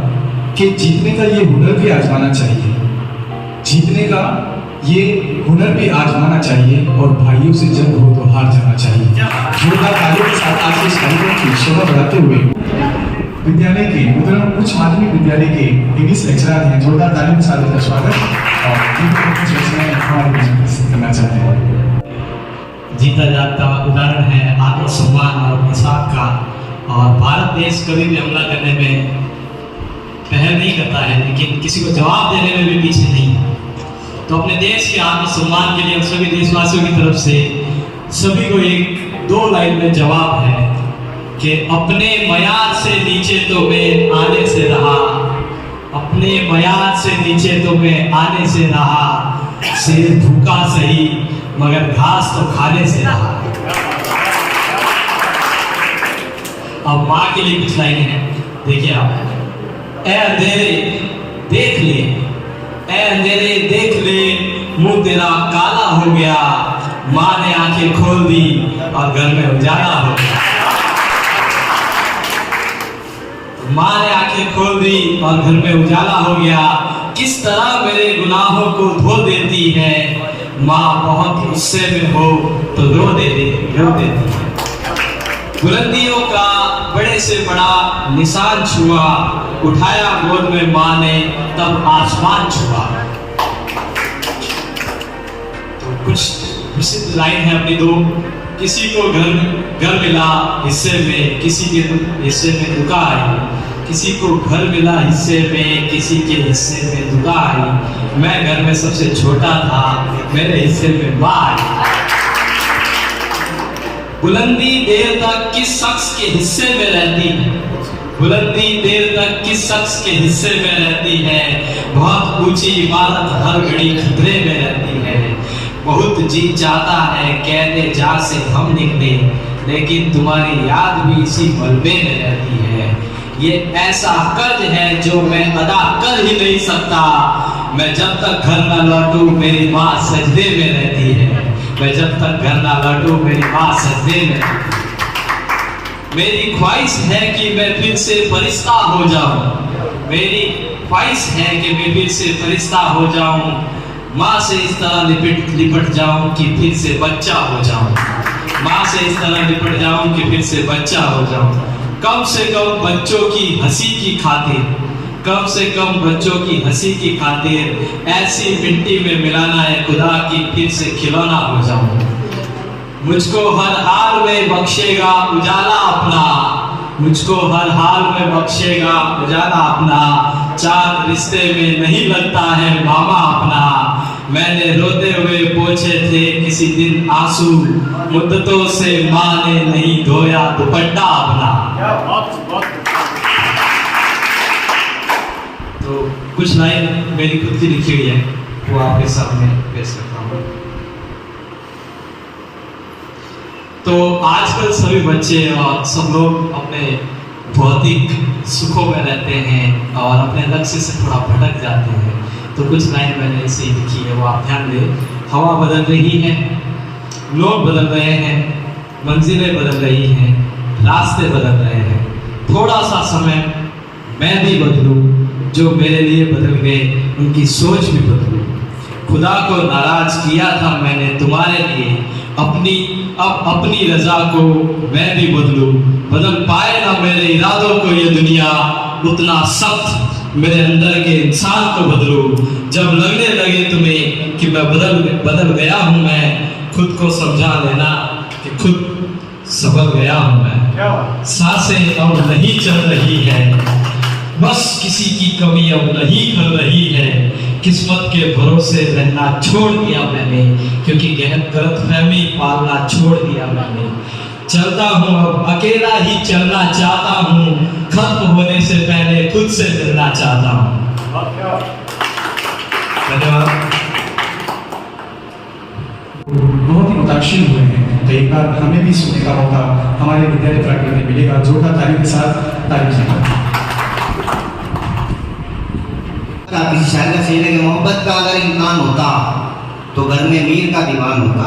कि जीतने का ये हुनर भी आजमाना चाहिए। जीतने का ये हुनर भी आजमाना चाहिए और भाइयों से जंग हो तो हार जाना चाहिए। जोरदार तालियों के साथ आज इस कार्यक्रम की शोभा बढ़ाते हुए विद्यालय के मतलब उच्च माध्यमिक विद्यालय के इंग्लिश लेक्चरर हैं, जोरदार तालियों के साथ उनका स्वागत और कुछ रचनाएं हमारे बीच में प्रस्तुत करना चाहते हैं। जीता जाता उदाहरण है आत्मसम्मान और इंसाफ का। और भारत देश कभी भी हमला करने में पहल नहीं करता है, लेकिन किसी को जवाब देने में भी पीछे नहीं है। तो अपने देश के आत्मसम्मान के लिए हम सभी देशवासियों की तरफ से सभी को एक 2 लाइन में जवाब है कि अपने मयार से नीचे तो मैं आने से रहा, अपने मयार से नीचे तो मैं आने से रहा, शेर भूखा सही मगर घास तो खाने से रहा। अब माँ के लिए कुछ लाइनें हैं, देखिए आप। ए अंधेरे देख ले, ए अंधेरे देख ले, मुंह तेरा काला हो गया, माँ ने आंखें खोल दी और घर में उजाला हो गया। तो माँ ने आंखें खोल दी और घर में उजाला हो गया। किस तरह मेरे गुनाहों को धो देती है, माँ बहुत गुस्से में हो तो रो देती है। बुलंदियों का बड़े से बड़ा निशान छुआ, उठाया गोद में माँ ने तब आसमान छुआ। तो कुछ प्रसिद्ध लाइन है अपनी दो। किसी को घर मिला हिस्से में, किसी के हिस्से में दुका आई। किसी को घर मिला हिस्से में, किसी के हिस्से में दुका आई। मैं घर में सबसे छोटा था, मेरे हिस्से में माँ आई। बुलंदी देर तक किस शख्स के हिस्से में रहती है, बुलंदी देर तक किस शख्स के हिस्से में रहती है। बहुत ऊंची इमारत हर घड़ी खतरे में रहती है। बहुत जी चाहता है कहते जा से हम निकले, लेकिन तुम्हारी याद भी इसी मलबे में रहती है। ये ऐसा कर्ज है जो मैं अदा कर ही नहीं सकता। मैं जब तक घर न लौटूं मेरी माँ सजदे में रहती है। मैं जब तक घर न लौटूं मेरी माँ सजदे में रहती है। मेरी ख्वाहिश है कि मैं फिर से फरिश्ता हो जाऊं। मेरी ख्वाहिश है कि मैं फिर से फरिश्ता हो जाऊं। माँ से इस तरह लिपट जाऊं कि फिर से बच्चा हो जाऊं। माँ से इस तरह लिपट जाऊं कि फिर से बच्चा हो जाऊं। कम से कम बच्चों की हंसी की खातिर, कम से कम बच्चों की हंसी की खातिर ऐसी मिट्टी में मिलाना है खुदा की फिर से खिलौना हो जाऊं। मुझको हर हाल में बख्शेगा उजाला अपना, मुझको हर हाल में बख्शेगा उजाला अपना। चांद रिश्ते में नहीं लगता है मामा अपना। मैंने रोते हुए पोंछे थे किसी दिन आंसू, मुद्दतों से माँ ने नहीं धोया दुपट्टा अपना। तो कुछ लाइन मेरी खुद की लिखी हुई है, वो आपके सामने पेश करता हूँ। तो आजकल सभी बच्चे और सब लोग अपने भौतिक सुखों में रहते हैं और अपने लक्ष्य से थोड़ा भटक जाते हैं। तो कुछ लाइन मैंने ऐसे ही लिखी है, वो आप ध्यान दें। हवा बदल रही है, लोग बदल रहे हैं, मंजिलें बदल रही हैं, रास्ते बदल रहे हैं। थोड़ा सा समय मैं भी बदलूं, जो मेरे लिए बदल गए उनकी सोच भी बदलूं। खुदा को नाराज किया था मैंने तुम्हारे लिए, अब अपनी रजा को मैं भी बदलूं। बदल पाए ना मेरे इरादों को ये दुनिया, उतना सख्त मेरे अंदर के इंसान को बदलूं। जब लगने लगे तुम्हें कि मैं बदल गया हूं, मैं खुद को समझा लेना कि खुद संभल गया हूं मैं। सांसें अब नहीं चल रही है, बस किसी की कमी अब नहीं कर रही है। किस्मत के भरोसे रहना छोड़ दिया मैंने, क्योंकि गलतफहमी पालना छोड़ दिया मैंने। चलता हूँ अब अकेला ही चलना चाहता हूँ, खत्म होने से पहले खुद से मिलना चाहता हूँ। धन्यवाद। बहुत ही मुताशिर हुए हैं। तो एक बार हमें भी सुनने का मौका हमारे विद्यालय प्रांगण में मिलेगा। जोरदार ताली के साथ तारीफ कीजिए। किसी शायर का शेर है कि मोहब्बत का अगर इम्कान होता तो घर में मीर का दीवान होता।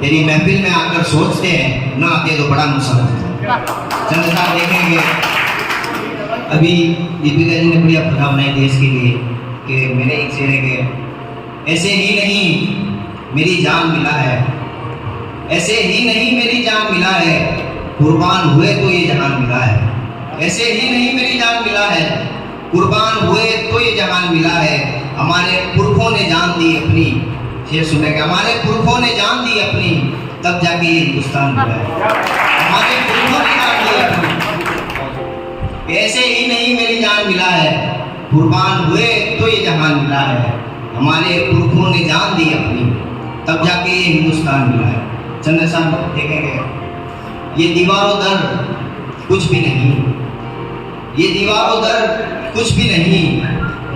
तेरी महफिल में आकर सोचते हैं ना आते तो बड़ा मुश्किल होता। चंद साहब देखेंगे अभी दीपिका जी ने बढ़िया फतवा बनाई देश के लिए कि मेरे एक शेर है कि ऐसे ही नहीं मेरी जान मिला है, ऐसे ही नहीं मेरी जान मिला है, कुर्बान हुए तो ये जहान मिला है। ऐसे ही नहीं मेरी जान मिला है, कुर्बान हुए तो ये जहान मिला है। हमारे पुरखों ने जान दी अपनी, शेर सुने कि हमारे पुरखों ने जान दी अपनी, तब जाके ये हिंदुस्तान मिला है। हमारे पुरखों ने जान दी अपनी, ऐसे ही नहीं मेरी जान मिला है, कुर्बान हुए तो ये जहान मिला है। हमारे पुरखों ने जान दी अपनी, तब जाके ये हिंदुस्तान मिला है। चंद्र साहब देखेंगे ये दीवारों दर कुछ भी नहीं, ये दीवारों दर कुछ भी नहीं,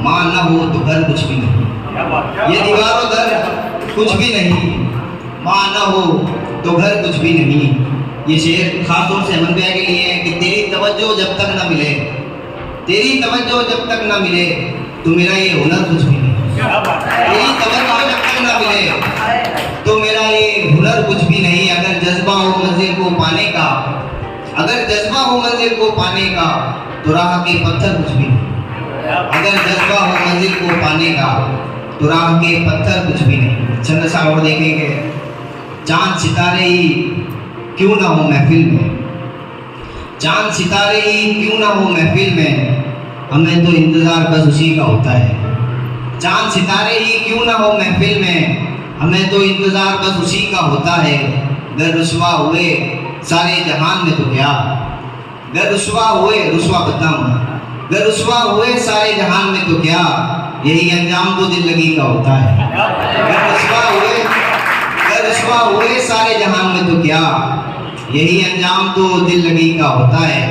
माँ न हो तो घर कुछ भी नहीं। ये दीवारों दर कुछ भी नहीं, माँ न हो तो घर कुछ भी नहीं। ये शेर खास तौर से अमन भैया के लिए है कि तेरी तवज्जो जब तक ना मिले, तेरी तवज्जो जब तक ना मिले तो मेरा ये हुनर कुछ भी नहीं। तेरी तवज्जो जब तक ना मिले तो मेरा ये हुनर कुछ भी नहीं। अगर जज्बा हो मंजिल को पाने का, अगर जज्बा हो मंजिल को पाने का तो राह के पत्थर कुछ भी नहीं। अगर जज्बा हो मंजिल को पाने का तो राह के पत्थर कुछ भी नहीं। चंद सा और देखेंगे, चांद सितारे ही क्यों ना हो महफिल में, चांद सितारे ही क्यों ना हो महफिल में, हमें तो इंतजार बस उसी का होता है। चांद सितारे ही क्यों ना हो महफिल में, हमें तो इंतजार बस उसी का होता है। गर रुसवा हुए सारे जहान में तो क्या, गर रुसवा हुए, रुसवा बताऊं, गर रुसवा हुए सारे जहान में तो क्या, यही अंजाम तो दिल लगी का होता है। गर रुसवा हुए, गर रुसवा हुए सारे जहान में तो क्या, यही अंजाम तो दिल लगी का होता है।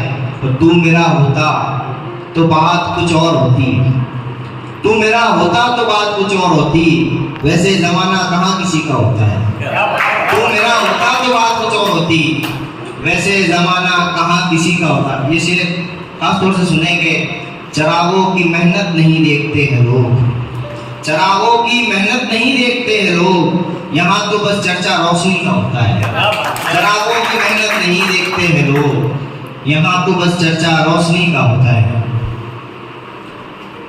और तू मेरा होता तो बात कुछ और होती, तू मेरा होता तो बात कुछ और होती, वैसे जमाना कहाँ किसी का होता है। तू मेरा होता तो बात कुछ और होती, वैसे जमाना कहाँ किसी का होता। ये शेर खास तौर से सुनेंगे। चरागों की मेहनत नहीं देखते हैं लोग, चरागों की मेहनत नहीं देखते हैं लोग, यहाँ तो बस चर्चा रोशनी का होता है। चरागों की मेहनत नहीं देखते हैं लोग, यहाँ तो बस चर्चा रोशनी का होता है।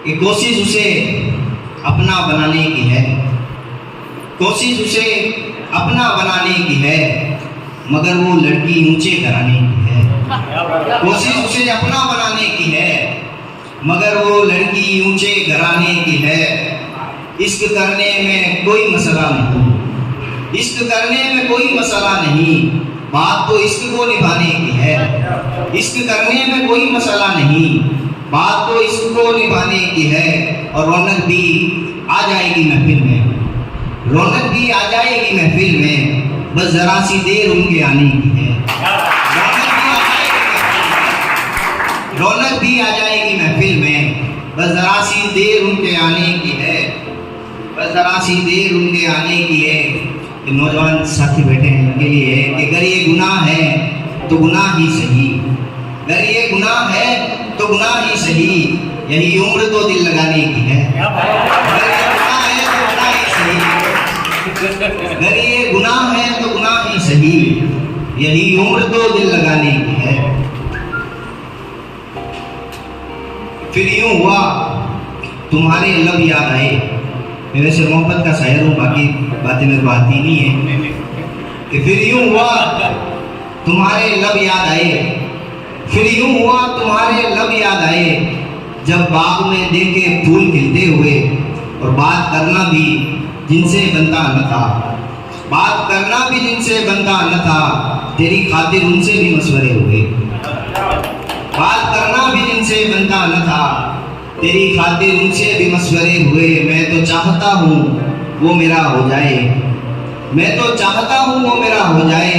कि कोशिश उसे अपना बनाने की है, कोशिश उसे अपना बनाने की है, मगर वो लड़की ऊंचे कराने की है। कोशिश उसे अपना बनाने की है, मगर वो लड़की ऊंचे घराने की है। इश्क करने में कोई मसला नहीं, इश्क करने में कोई मसला नहीं, बात तो इश्क को निभाने की है। इश्क करने में कोई मसला नहीं, बात तो इश्क को निभाने की है। और रौनक भी आ जाएगी महफिल में, रौनक भी आ जाएगी महफिल में, बस जरा सी देर उनके आने की है। रौनक भी आ जाएगी महफिल में, बस जरा सी देर उनके आने की है, बस जरा सी देर उनके आने की है। कि नौजवान साथी बैठे हैं उनके लिए है कि अगर ये गुनाह है तो गुनाह ही सही, अगर ये गुनाह है तो गुनाह ही सही, यही उम्र तो दिल लगाने की है। अगर ये गुनाह है तो गुनाह ही सही, अगर ये गुनाह है तो गुनाह ही सही, यही उम्र तो दिल लगाने की है। फिर यूं हुआ तुम्हारे लब याद आए, मैं वैसे मोहब्बत का शायर हूँ, बाकी बातें मेरे को आती नहीं है। कि फिर यूं हुआ तुम्हारे लब याद आए, फिर यूं हुआ तुम्हारे लब याद आए, जब बाग में देखे फूल खिलते हुए, और बात करना भी जिनसे बनता न था, बात करना भी जिनसे बनता न था, तेरी खातिर उनसे भी मशवरे हुए। बात करना भी जिनसे बनता न था, तेरी खातिर उनसे भी मशवरे हुए। मैं तो चाहता हूँ वो मेरा हो जाए, मैं तो चाहता हूँ वो मेरा हो जाए,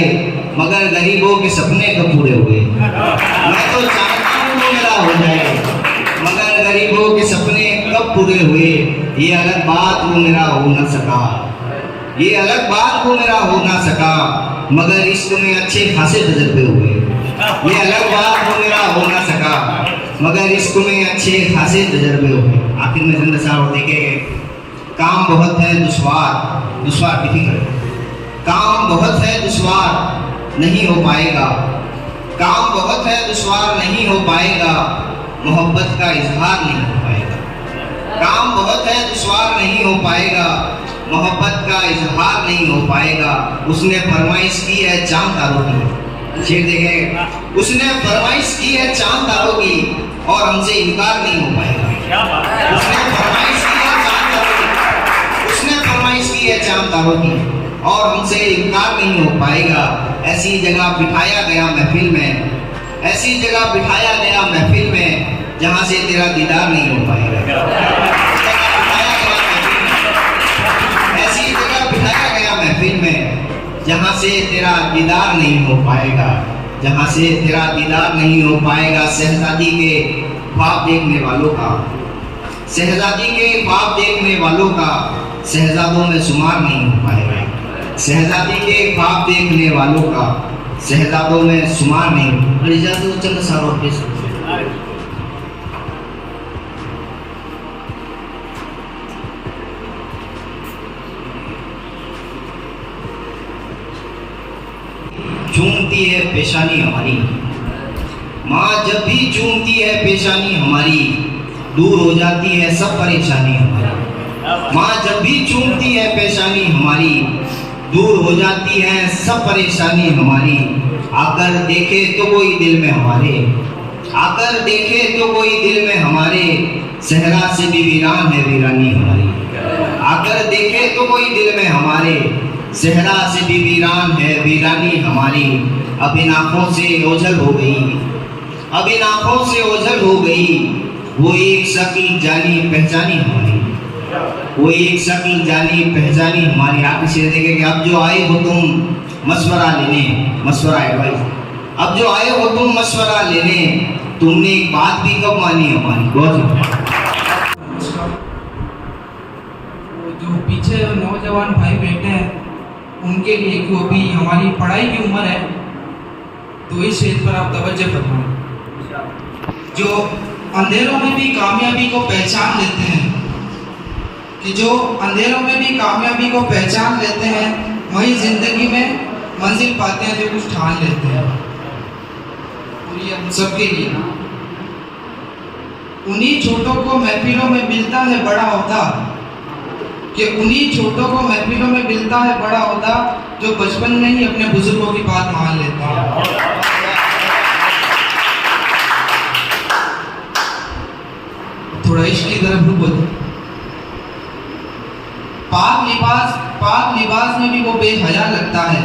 मगर गरीबों के सपने कब पूरे हुए। मैं तो चाहता हूँ वो मेरा हो जाए, मगर गरीबों के सपने कब पूरे हुए। ये अलग बात वो मेरा हो ना सका, ये अलग बात वो मेरा हो ना सका, मगर इश्क में अच्छे खासे तजर्बे हुए। ये अलग बात वो मेरा हो ना सका, मगर इश्क में अच्छे खासे तजर्बे हुए। आखिर में जिंदा साहब देखेंगे, काम बहुत है दुश्वार, दुश्वार डिफिकल्ट, काम बहुत है दुश्वार नहीं हो पाएगा, काम बहुत है दुश्वार नहीं हो पाएगा, मोहब्बत का इजहार नहीं हो पाएगा। काम बहुत है दुश्वार नहीं हो पाएगा, मोहब्बत का इजहार नहीं हो पाएगा। उसने फरमाइश की है चांद तारों की, शेर देखेंगे, उसने फरमाइश की है चांद तारों की, और हमसे इनकार नहीं हो पाएगा। उसने फरमाइश की है चांद तारों की, उसने फरमाइश की है चांद तारों की, और हमसे इनकार नहीं हो पाएगा। ऐसी जगह बिठाया गया महफिल में, ऐसी जगह बिठाया गया महफिल में, जहाँ से तेरा दीदार नहीं हो पाएगा। ऐसी जगह बिठाया गया महफिल में, जहाँ से तेरा दीदार नहीं हो पाएगा, जहाँ से तेरा दीदार नहीं हो पाएगा। शहजादी के ख्वाब देखने वालों का, शहजादी के ख्वाब देखने वालों का, शहजादों में शुमार नहीं हो पाएगा। शहजादी के ख्वाब देखने वालों का, शहजादों में शुमार नहीं। तो चंद सारों के चूमती है पेशानी हमारी, माँ जब भी चूमती है पेशानी हमारी, दूर हो जाती है सब परेशानी हमारी। माँ जब भी चूमती है पेशानी हमारी, दूर हो जाती है सब परेशानी हमारी। आकर देखे तो कोई दिल में हमारे, आकर देखे तो कोई दिल में हमारे, सहरा से भी वीरान है वीरानी हमारी। आकर देखे तो कोई दिल में हमारे, सहरा से भी वीरान है वीरानी हमारी। अब इन आँखों से ओझल हो गई, अब इन आँखों से ओझल हो गई, वो एक शक्ल जानी पहचानी हमारी, वो एक शक्ल जानी पहचानी हमारी। आप इसे देखें कि अब जो आए हो तुम मशवरा लेने, मशवरा एडवाइस, अब जो आए हो तुम मशवरा लेने, तुमने एक बात भी कब मानी हमारी। बहुत जो पीछे नौजवान भाई बैठे हैं उनके लिए, क्यों अभी हमारी पढ़ाई की उम्र है, तो इस क्षेत्र पर आप तवज्जो फरमाएं। जो अंधेरों में भी कामयाबी को पहचान लेते हैं, कि जो अंधेरों में भी कामयाबी को पहचान लेते हैं, वही जिंदगी में मंजिल पाते हैं जो कुछ ठान लेते हैं। और ये हम सबके लिए, उन्हीं छोटों को महफिलों में मिलता है बड़ा होता, कि उन्हीं छोटों को महफिलों में मिलता है बड़ा होता, जो बचपन में ही अपने बुजुर्गों की बात मान लेते हैं। थोड़ा इश्क की तरफ भी बोले। पाक लिबास में भी वो बेहया लगता है,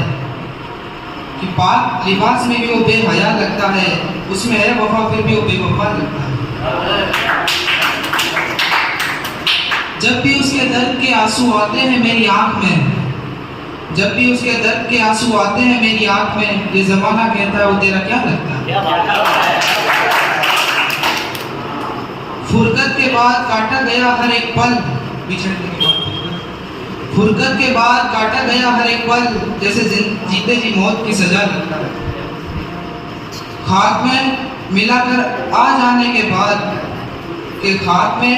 कि पाक लिबास में भी वो बेहया लगता है, उसमें है वफा फिर भी वो बेवफा लगता है। जब भी उसके दर्द के आंसू आते हैं मेरी आंख में, जब भी उसके दर्द के आंसू आते हैं मेरी आंख में, ये जमाना कहता है वो तेरा क्या लगता है। फुरकत के बाद काटा गया हर एक पल, बिछड़ने के बाद फुरकत के बाद काटा गया हर एक पल, जैसे जीते जी मौत की सजा लगता है। खाक में मिलाकर आ जाने के बाद, के खाक में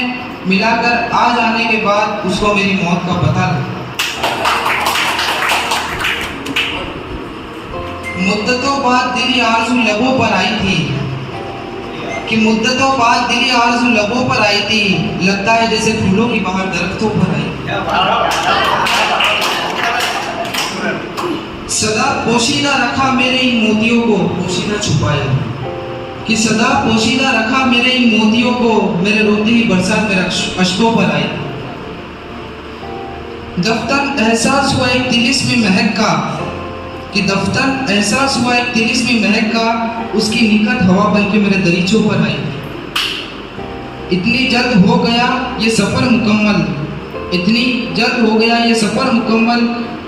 मिलाकर आ जाने के बाद उसको मेरी मौत का पता लगता। मुद्दतों बाद दिली आरज़ू लबों पर आई थी, कि मुद्दतों बाद दिली आरज़ू लबों पर आई थी, लगता है जैसे फूलों की बहार दरख्तों पर आई। सदा पोशीदा रखा मेरे इन मोतियों को, पोशीदा छुपाया, कि सदा पोशीदा रखा मेरे इन मोतियों को, मेरे रोते ही बरसात मेरे अश्कों पर आई। दफ्तर एहसास हुआ एक तिलिस्मी महक का, कि दफ्तर एहसास हुआ एक तिलिस्मी महक का, उसकी निकट हवा बनके मेरे दरीचों पर आई। इतनी जल्द हो गया ये सफ़र मुकम्मल, इतनी जल्द हो गया ये सफ़र मुकम्मल,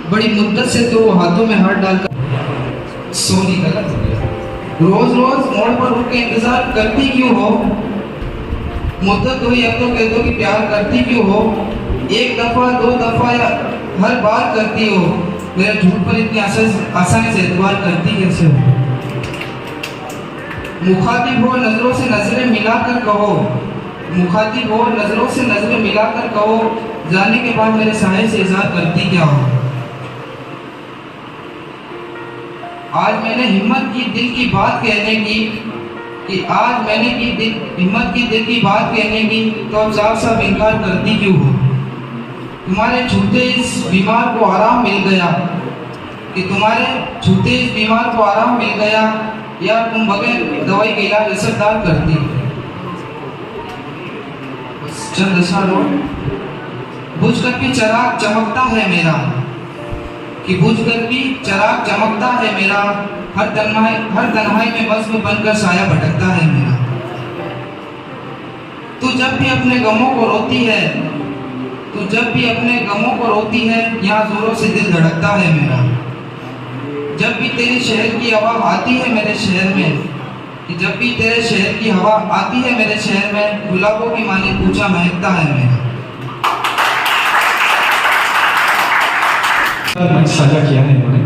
बड़ी मुद्दत से तो वो हाथों में हाथ डालकर सोनी गलत हो गया। रोज रोज मोड़ पर रुक के इंतजार करती क्यों हो, मुद्दत हुई अब तो कह दो कि प्यार करती क्यों हो। एक दफा दो दफा या हर बार करती हो, मेरे झूठ पर इतनी आसानी से एतबार करती कैसे हो। मुखातिब हो नजरों से नजरें मिलाकर कहो, मुखातिब हो नजरों से नजरें मिलाकर कहो, जाने के बाद मेरे साये से इज़हार करती क्या हो। आज मैंने हिम्मत की दिल की बात कहने की, कि आज मैंने की हिम्मत की दिल की बात कहने की, तो अब साफ साफ इनकार करती क्यों हो। तुम्हारे छूते इस बीमार को आराम मिल गया, कि तुम्हारे छूते इस बीमार को आराम मिल गया, या तुम बगैर दवाई के इलाज असरदार करती। चंद अशारों, बुझ कर भी चिराग चमकता है मेरा, कि बुझ कर भी चिराग चमकता है मेरा, हर तन्हाई में बज़्म बनकर साया भटकता है मेरा। तू जब भी अपने गमों को रोती है, तू जब भी अपने गमों को रोती है, यहाँ जोरों से दिल धड़कता है मेरा। जब भी तेरे शहर की हवा आती है मेरे शहर में, कि जब भी तेरे शहर की हवा आती है मेरे शहर में, गुलाबों की माने पूछा महकता है मेरा। मंच साझा किया है इन्होंने।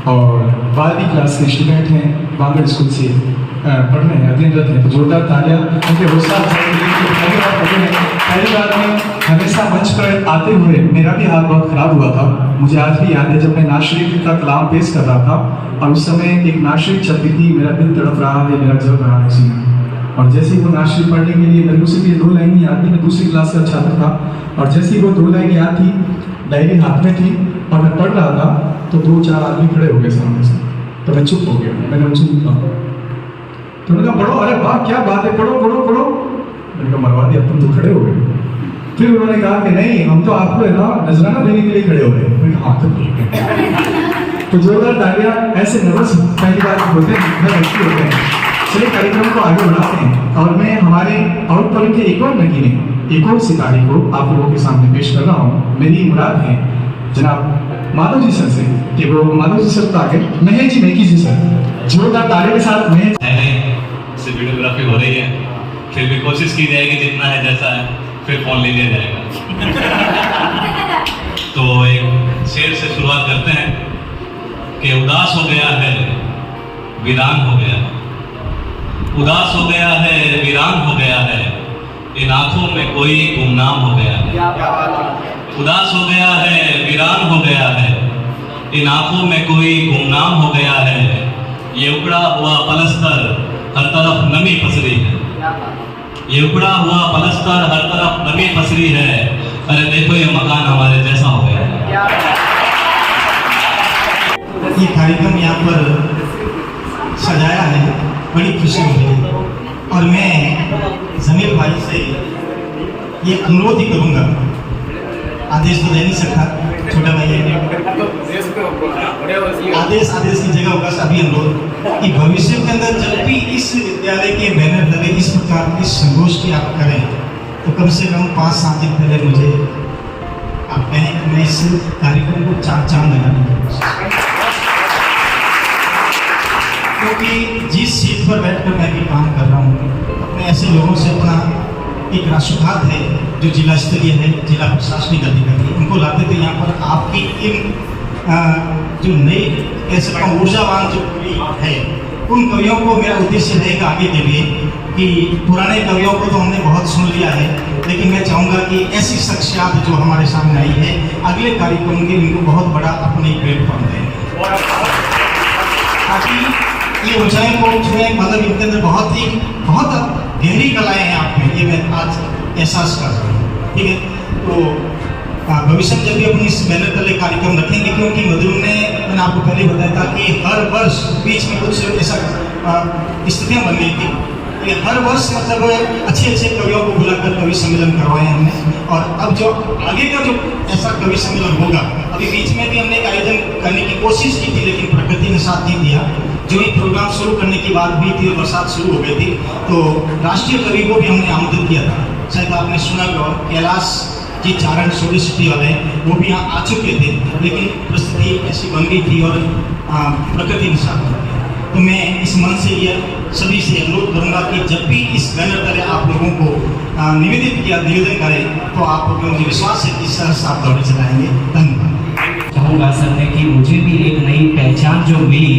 और 12वीं क्लास के स्टूडेंट हैं, बांगड़ स्कूल से पढ़ रहे हैं, अध्ययनरत हैं। तो जोरदार तालियां उनके हौसला अफजाई के लिए। पहली बार में हमेशा मंच पर आते हुए मेरा भी हाथ बहुत खराब हुआ था। मुझे आज भी याद है जब मैं नाज़ शरीफ का कलाम पेश कर रहा था और उस समय एक नाज़ शरीफ चलती थी, मेरा दिल तड़प रहा है, मेरा जल रहा है सीना। और जैसे ही वो नाज़ शरीफ पढ़ने के लिए मेरे को सिर्फ ये 2 लाइन याद थी। मैं दूसरी क्लास का छात्र था और जैसे ही वो 2 लाइन याद थी, डायरी हाथ में थी और मैं पढ़ रहा था तो 2-4 आदमी खड़े हो गए सामने से। तो मैं चुप हो गया, मैंने उनसे पूछा, तो उन्होंने कहा पढ़ो। अरे वाह क्या बात है, पढ़ो पढ़ो पढ़ो। मैंने कहा मरवा दिया, तुम तो खड़े हो गए। फिर उन्होंने कहा कि नहीं, हम तो आपको है ना नजराना देने के लिए खड़े हो गए। मैंने कहा हाँ तो ठीक है। तो जोरदार तालियां। ऐसे नर्वस पहली बार होते हैं। चलिए कार्यक्रम को आगे बढ़ाते हैं और मैं हमारे आउटपुट के एक और नगीने, एक और सितारे को आप लोगों के सामने पेश कर रहा हूँ। मेरी मुराद है जनाब माधव जी सर से कि वो माधव जी सर तो आगे महेश जी मेकी जी सर जोरदार ताली के साथ महेश से वीडियोग्राफी हो रही है, फिर भी कोशिश की जाएगी जितना है जैसा है, फिर फोन ले लिया जाएगा। तो एक शेर से शुरुआत करते हैं कि उदास हो गया है, वीरान हो गया है, उदास हो गया है, वीरान हो गया है, इन आंखों में कोई गुमनाम हो गया है। उदास हो गया है, वीरान हो गया है, इन आंखों में कोई गुमनाम हो गया है। ये उकड़ा हुआ पलस्तर हर तरफ नमी पसरी है, ये उकड़ा हुआ पलस्तर हर तरफ नमी पसरी है। अरे देखो ये मकान हमारे जैसा हो गया है। ये कार्यक्रम यहाँ पर सजाया है, बड़ी खुशी हो रही है। और मैं जमीर भाई से ये अनुरोध ही करूँगा, आदेश तो दे नहीं सकता, छोटा भाई है, आदेश की जगह होगा सभी अनुरोध कि भविष्य के अंदर जब भी इस विद्यालय के बैनर लगे इस प्रकार की संगोष्ठी आप करें तो कम से कम 5-7 दिन पहले मुझे आप कहें कि मैं इस कार्यक्रम को 4 चांद लगाने की कोशिश क्योंकि जिस सीट पर बैठकर मैं भी काम कर रहा हूँ अपने ऐसे लोगों से अपना एक राष्ट्रघात है जो जिला स्तरीय है, जिला प्रशासनिक अधिकारी, उनको लाते थे यहाँ पर आपकी इन जो नई कह सकता हूँ ऊर्जावान जो कवि है उन कवियों को मेरा उद्देश्य रहेगा आगे के लिए कि पुराने कवियों को तो हमने बहुत सुन लिया है, लेकिन मैं चाहूँगा कि ऐसी शख्सियत जो हमारे सामने आई है अगले कार्यक्रम के इनको बहुत बड़ा अपने प्लेटफॉर्म दें ताकि ये ऊंचाई को छुए। मतलब इनके अंदर बहुत गहरी कलाएं हैं आप में, ये मैं आज एहसास कर रहा हूँ। ठीक है, तो भविष्य में जब भी अपनी इस बैनर तले कार्यक्रम रखेंगे क्योंकि मधुर ने मैंने आपको पहले बताया था कि हर वर्ष बीच में कुछ ऐसा स्थितियाँ बन गई थी कि हर वर्ष मतलब अच्छे कवियों को बुलाकर कवि सम्मेलन करवाए हमने। और अब जो आगे का जो ऐसा कवि सम्मेलन होगा, अभी बीच में भी हमने एक आयोजन करने की कोशिश की थी लेकिन प्रकृति ने साथ नहीं दिया। जो ये प्रोग्राम शुरू करने की बात भी थी और बरसात शुरू हो गई थी तो राष्ट्रीय कवि को भी हमने आमंत्रित किया था। शायद आपने सुना कैलाश जी चारण सोलिसिटी वाले वो भी यहाँ आ चुके थे लेकिन परिस्थिति ऐसी बन गई थी और प्रकृति ने साथ दिया। तो मैं इस मन से ये सभी से अनुरोध करूँगा कि जब भी इस बैनर तले आप लोगों को निवेदन करें तो आप लोगों को मुझे विश्वास है कि सहर्ष आप दौड़े चलाएंगे। धन्यवाद। चाहूँगा सर मैं कि मुझे भी एक नई पहचान जो मिली,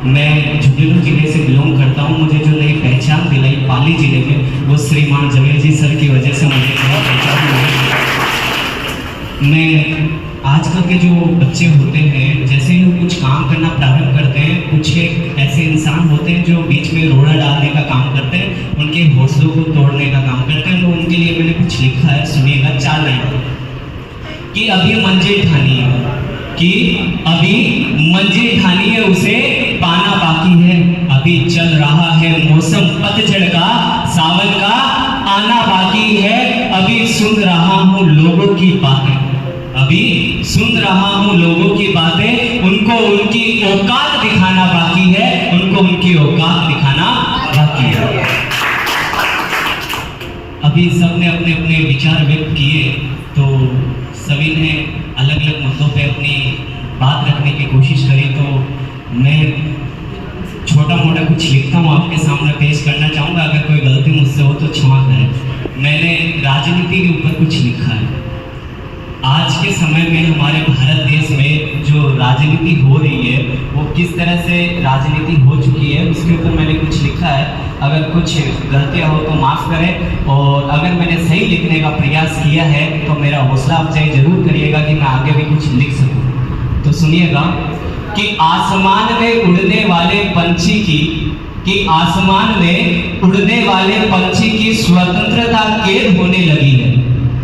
मैं झुंझुनू जिले से बिलोंग करता हूँ, मुझे जो नई पहचान मिलाई पाली जिले में वो श्रीमान जमीर जी सर की वजह से मुझे नई पहचान मिली। मैं आजकल के जो बच्चे होते हैं जैसे ही कुछ काम करना प्रारंभ करते हैं, कुछ एक ऐसे इंसान होते हैं जो बीच में रोड़ा डालने का काम करते हैं, उनके हौसलों को तोड़ने का काम करते हैं। तो उनके लिए मैंने कुछ लिखा है, सुनिएगा 4 लाइन कि अभी मंजिल ठानी है, कि अभी मंजिल ठानी है, उसे पाना बाकी है, अभी चल रहा है मौसम पतझड़ का, सावन का आना बाकी है, अभी सुन रहा हूँ लोगों की बातें, अभी सुन रहा हूँ लोगों की बातें, उनको उनकी औकात दिखाना बाकी है, उनको उनकी औकात दिखाना बाकी है। अभी सबने अपने अपने विचार व्यक्त किए तो सभी ने अलग अलग मुद्दों पे अपनी बात रखने की कोशिश करी। तो मैं छोटा मोटा कुछ लिखता हूँ आपके सामने पेश करना चाहूँगा, अगर कोई गलती मुझसे हो तो क्षमा करें। मैंने राजनीति के ऊपर कुछ लिखा है। आज के समय में हमारे भारत देश में जो राजनीति हो रही है वो किस तरह से राजनीति हो चुकी है उसके ऊपर मैंने कुछ लिखा है। अगर कुछ गलतियाँ हो तो माफ़ करें, और अगर मैंने सही लिखने का प्रयास किया है तो मेरा हौसला अफजाई जरूर करिएगा कि मैं आगे भी कुछ लिख सकूं। तो सुनिएगा कि आसमान में उड़ने वाले पंछी की स्वतंत्रता कैद होने लगी है।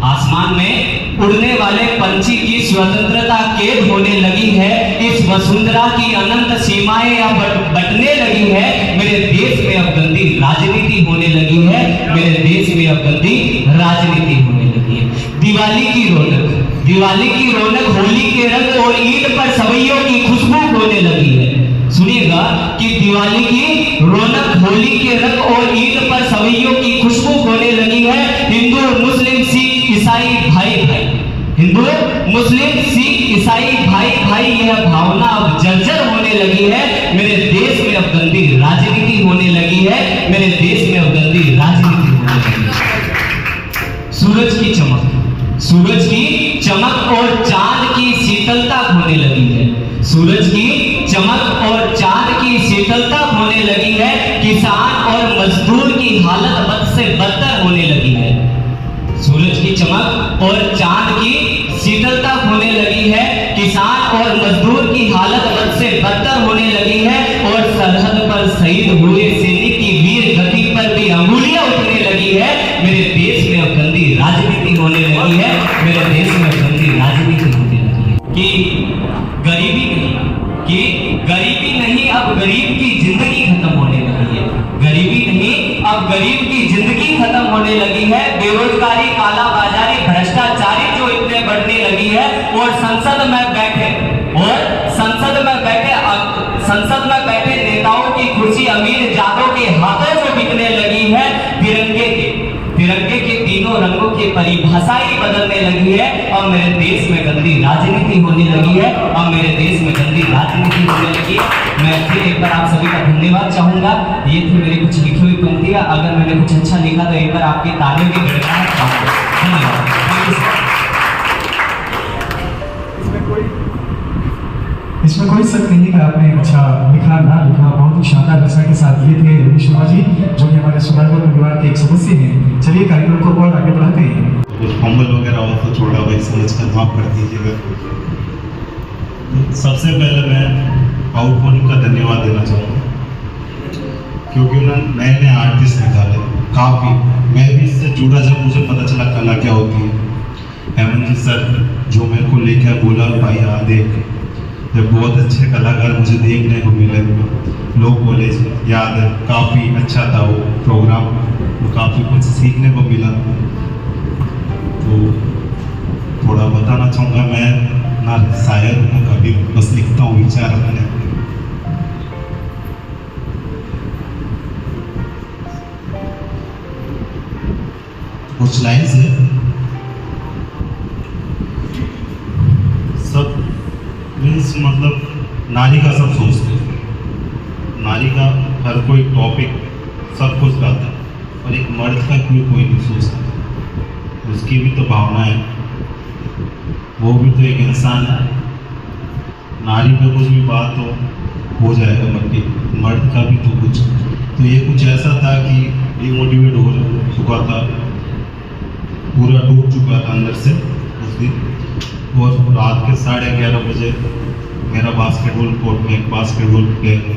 आसमान में उड़ने वाले पंछी की स्वतंत्रता कैद होने लगी है। इस वसुंधरा की अनंत सीमाएं अब बटने लगी है। मेरे देश में अब गंदी राजनीति होने लगी है। मेरे देश में अब गंदी राजनीति होने लगी है। दिवाली की रौनक होली के रंग और ईद पर सवैयों की खुशबू होने लगी है। सुनिएगा कि दिवाली की रौनक होली के रंग और ईद पर सवैयों की खुशबू होने लगी है। हिंदू मुस्लिम सिख ईसाई भाई यह भावना अब जर्जर होने लगी है। मेरे देश में अब गंदी राजनीति होने लगी है। मेरे देश में अब गंदी राजनीति होने लगी है। सूरज की चमक और चांद की शीतलता होने लगी है। सूरज की चमक और चांद की शीतलता होने लगी है। किसान और मजदूर की हालत बद से बदतर होने लगी है। सूरज की चमक और चांद की शीतलता होने लगी है। किसान और मजदूर की हालत बद से बदतर होने लगी है। और सरहद पर शहीद हुए सैनिक की वीर गति पर भी अंगुलियां उठने लगी है। मेरे देश में अब गंदी राजनीति होने लगी है। मेरे देश में अब गंदी राजनीति होने लगी है कि गरीबी नहीं अब गरीब की जिंदगी खत्म होने लगी है। गरीबी नहीं अब गरीब की जिंदगी खत्म होने लगी है। बेरोजगारी, कालाबाजारी, भ्रष्टाचारी जो इतने बढ़ने लगी है। और संसद में बैठे नेताओं की कुर्सी अमीर जादों के हाथों जो बिकने लगी है। तिरंगे के तीनों रंगों की परिभाषा ही बदलने लगी है। और मेरे देश में गंदी राजनीति होने लगी है। और मेरे देश में गंदी राजनीति होने लगी है। मैं फिर एक बार आप सभी का धन्यवाद चाहूंगा। ये थी मेरी कुछ लिखी हुई पंक्तियां। अगर मैंने कुछ अच्छा लिखा तो एक बार आपकी तालियों की गड़गड़ाहट चाहूंगा। धन्यवाद। इसमें कोई शक नहीं कि आपने अच्छा लिखा ना लिखा, बहुत ही शानदार रचना के साथ ये थे रवि शर्मा जी, जो कि हमारे सुनारगढ़ परिवार के एक सदस्य हैं। चलिए कार्यक्रम को और आगे बढ़ाते हैं। कुछ फंबल वगैरह हो तो छोड़ा भाई समझ कर माफ कर दीजिएगा। सबसे पहले मैं आउटफोनिक का धन्यवाद देना चाहूँगा, क्योंकि उन्होंने नए नए आर्टिस्ट निकाले काफ़ी। मैं भी इससे जुड़ा जब मुझे पता चला कला क्या होती है। हेमंत जी सर जो मेरे को लेकर बोला भाई आ देख, जब बहुत अच्छे कलाकार मुझे देखने को मिले। लोग बोले याद है काफ़ी अच्छा था वो प्रोग्राम, वो काफ़ी कुछ सीखने को मिला। तो थोड़ा बताना चाहूँगा, मैं ना शायर हूँ, कभी बस लिखता हूँ विचार अपने। कुछ लाइन्स है। सब मीन्स मतलब नारी का सब सोचते हैं, नारी का हर कोई टॉपिक सब कुछ गाता है, और एक मर्द का कोई नहीं सोचता। उसकी भी तो भावना है, वो भी तो एक इंसान है। नारी का कुछ भी बात हो जाएगा मट्टी, मर्द का भी तो कुछ। तो ये कुछ ऐसा था कि डिमोटिवेट हो चुका था, पूरा टूट चुका था अंदर से उस दिन। और रात के 11:30 बजे मेरा बास्केटबॉल कोर्ट में एक बास्केटबॉल प्लेयर है,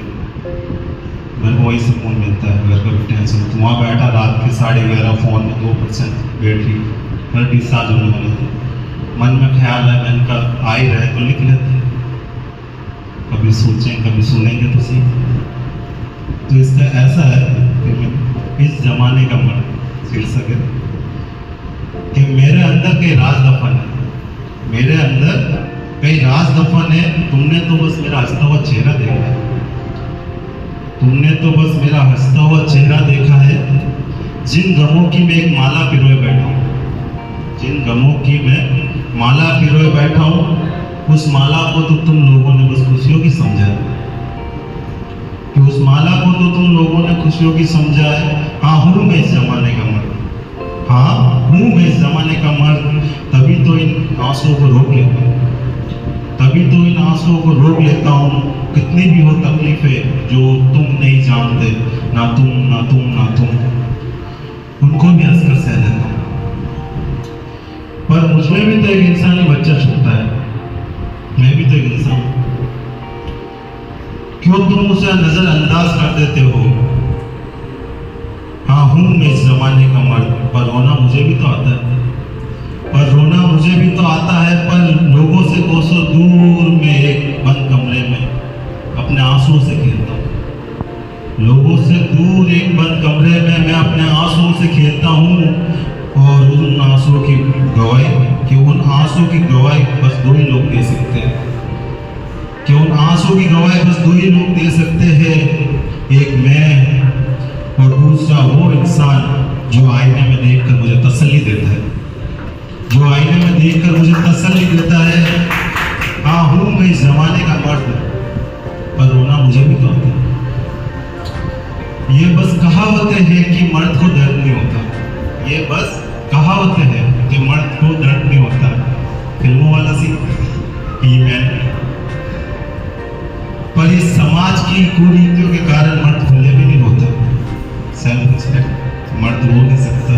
मेरे को वहीं से फ़ोन मिलता है अगर कभी टेंशन। तो वहाँ बैठा रात के 11:30 फ़ोन में 2% बैटरी, मेरा डिस्चार्ज होने वाला था। मन में ख्याल है मैंने कहा आ ही रहे तो लिख लेते हैं, कभी सोचें कभी सुनेंगे तो सही। तो इसका ऐसा है कि मैं इस जमाने का मर्द शीर्षक है कि मेरे अंदर कई राज दफन है, मेरे अंदर कई राज दफन है। तुमने तो बस मेरा हंसता हुआ चेहरा देखा है, तुमने तो बस मेरा हंसता हुआ चेहरा देखा है। जिन गमों की मैं एक माला पिरोए बैठा हूँ, जिन गमों की मैं माला पिरोए बैठा हूँ, उस माला को तो तुम लोगों ने बस खुशियों की समझा है, कि उस माला को तो तुम लोगों ने खुशियों की समझा है। हाँ हूँ मैं इस जमाने का मर्द, हाँ हूँ मैं इस जमाने का मर्द। तभी तो इन आंसुओं को रोक लेता हूँ, तभी कभी तो इन आंसुओं को रोक लेता हूँ, कितनी भी हो तकलीफें जो तुम नहीं जानते, ना तुम ना तुम ना तुम, उनको भी हंसकर सह लेता हूँ। पर मुझमें भी तो एक इंसानी बच्चा छुपता है, मैं भी तो एक इंसान हूँ। क्यों तुम उसे नजरअंदाज कर देते हो? हाँ हूं मैं इस जमाने का मर्द, पर रोना मुझे भी तो आता है, पर लोगों से कोसों दूर में एक बंद कमरे में अपने आंसुओं से खेलता हूँ। लोगों से दूर एक बंद कमरे में मैं अपने आंसुओं से खेलता हूँ, और उन आंसुओं की गवाही बस दो ही लोग दे सकते हैं, एक मैं और दूसरा वो इंसान जो आईने में देखकर मुझे तसल्ली देता है, हाँ हूँ मैं इस जमाने का मर्द, पर रोना मुझे भी तो आता है। ये बस कहावतें हैं कि मर्द को दर्द नहीं होता, फिल्मों वाला सी पर इस समाज की कुरीतियों के कारण मर्द खुले भी नहीं होता। सेल्फ रिस्पेक्ट, मर्द रो नहीं सकता।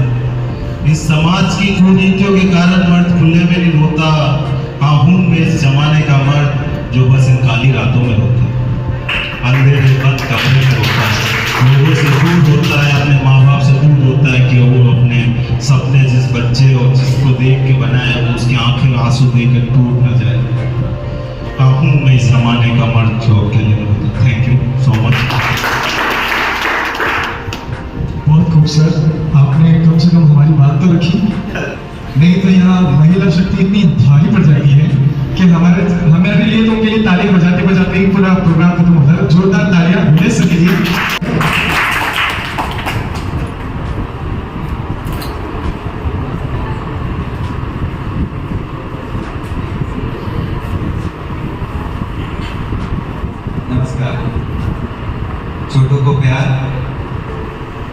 इस समाज की कुरीतियों के कारण मर्द खुले में नहीं होता। हाँ हूँ मैं इस जमाने का मर्द जो बस इन काली रातों में होता है, अंधेरे बंद कमरे में होता है, लोगों से दूर होता है, अपने माँ बाप से दूर होता है कि वो अपने सपने जिस बच्चे और जिसको देख के बनाया वो उसकी आंखें में आंसू देकर टूट न जाए। हाँ हूँ मैं इस जमाने का मर्द जो आपके लिए होता। Thank you so much. बहुत खूब सर, आपने कम से कम हमारी बात तो रखी, नहीं तो यहाँ महिला शक्ति इतनी भारी पड़ जाती है कि हमारे लिए तो उनके लिए ताली बजाते बजाते ही पूरा प्रोग्राम खत्म होता है। जोरदार तालियां मिले सके लिए। नमस्कार। छोटों को प्यार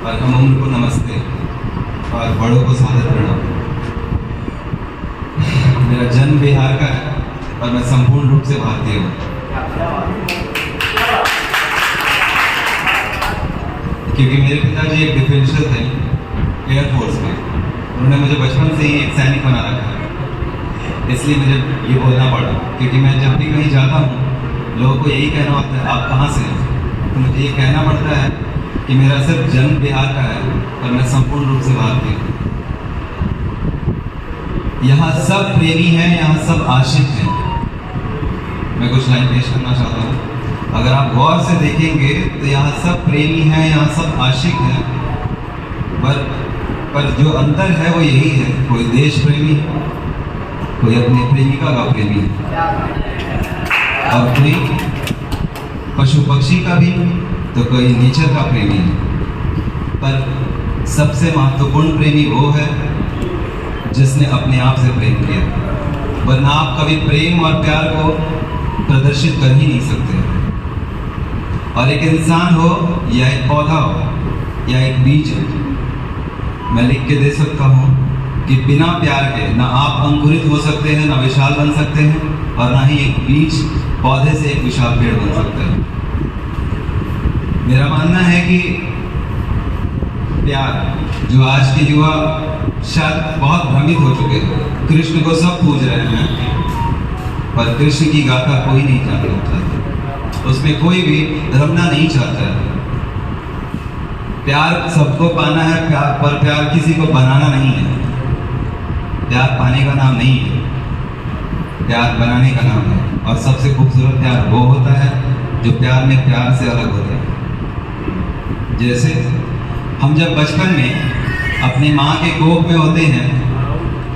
और हम उम्र को नमस्ते और बड़ों को सादर प्रणाम। मेरा जन्म बिहार का है और मैं संपूर्ण रूप से भारतीय हूँ। क्योंकि मेरे पिताजी एक डिफेंसर थे एयरफोर्स में, उन्होंने मुझे बचपन से ही एक सैनिक बना रखा है, इसलिए मुझे ये बोलना पड़ा। क्योंकि मैं जब भी कहीं जाता हूँ लोगों को यही कहना होता है आप कहाँ से हैं, तो मुझे ये कहना पड़ता है कि मेरा सिर्फ जन्म बिहार का है और मैं संपूर्ण रूप से भारतीय हूँ। यहाँ सब प्रेमी हैं, यहाँ सब आशिक हैं। मैं कुछ लाइन पेश करना चाहता हूँ। अगर आप गौर से देखेंगे तो यहाँ सब प्रेमी हैं, यहाँ सब आशिक हैं, पर जो अंतर है वो यही है, कोई देश प्रेमी, कोई अपनी प्रेमिका का प्रेमी और कोई पशु पक्षी का भी, तो कोई नेचर का प्रेमी है। पर सबसे महत्वपूर्ण प्रेमी वो है जिसने अपने आप से प्रेम किया, वरना आप कभी प्रेम और प्यार को प्रदर्शित कर ही नहीं सकते। और एक इंसान हो या एक पौधा हो या एक बीज हो, मैं लिख के दे सकता हूँ कि बिना प्यार के ना आप अंकुरित हो सकते हैं, ना विशाल बन सकते हैं, और ना ही एक बीज पौधे से एक विशाल पेड़ बन सकता है। मेरा मानना है कि प्यार, जो आज के युवा शायद बहुत भ्रमित हो चुके हैं, कृष्ण को सब पूज रहे हैं, पर कृष्ण की गाथा कोई नहीं जानना चाहता, उसमें कोई भी रमना नहीं चाहता है। प्यार सबको पाना है, पर प्यार किसी को बनाना नहीं है। प्यार पाने का नाम नहीं है, प्यार बनाने का नाम है। और सबसे खूबसूरत प्यार वो होता है जो प्यार में प्यार से अलग होता है। जैसे हम जब बचपन में अपनी माँ के कोख में होते हैं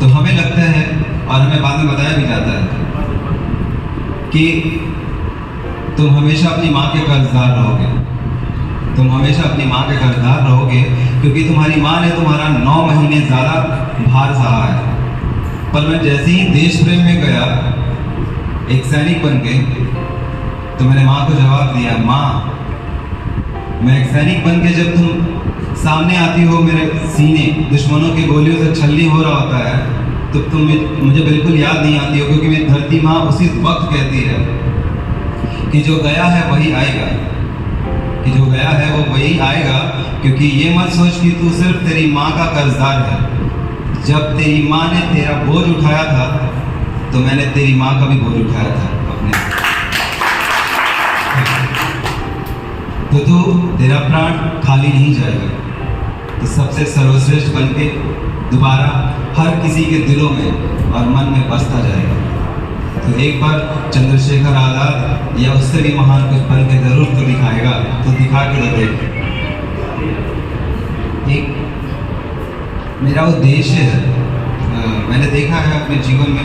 तो हमें लगता है, और हमें बाद में बताया भी जाता है, कि तुम हमेशा अपनी माँ के कर्जदार रहोगे, तुम हमेशा अपनी माँ के कर्जदार रहोगे, क्योंकि तुम्हारी माँ ने तुम्हारा 9 महीने ज़्यादा भार सहा है। पर मैं जैसे ही देश प्रेम में गया, एक सैनिक बन के, तो मैंने माँ को जवाब दिया, माँ मैं एक सैनिक बन के जब तुम सामने आती हो, मेरे सीने दुश्मनों की गोलियों से छलनी हो रहा होता है, तो मुझे बिल्कुल याद नहीं आती हो, क्योंकि मेरी धरती माँ उसी वक्त कहती है कि जो गया है वही आएगा, कि जो गया है वो वही आएगा। क्योंकि ये मत सोच कि तू सिर्फ तेरी माँ का कर्जदार है। जब तेरी माँ ने तेरा बोझ उठाया था तो मैंने तेरी माँ का भी बोझ उठाया था अपने। तो तू तेरा प्राण खाली नहीं जाएगा, तो सबसे सर्वश्रेष्ठ बन के दोबारा हर किसी के दिलों में और मन में बसता जाएगा। तो एक बार चंद्रशेखर आजाद या उससे भी महान कुछ बन के जरूर तो दिखाएगा, तो दिखा के तो देख। एक मेरा उद्देश्य है, मैंने देखा है अपने जीवन में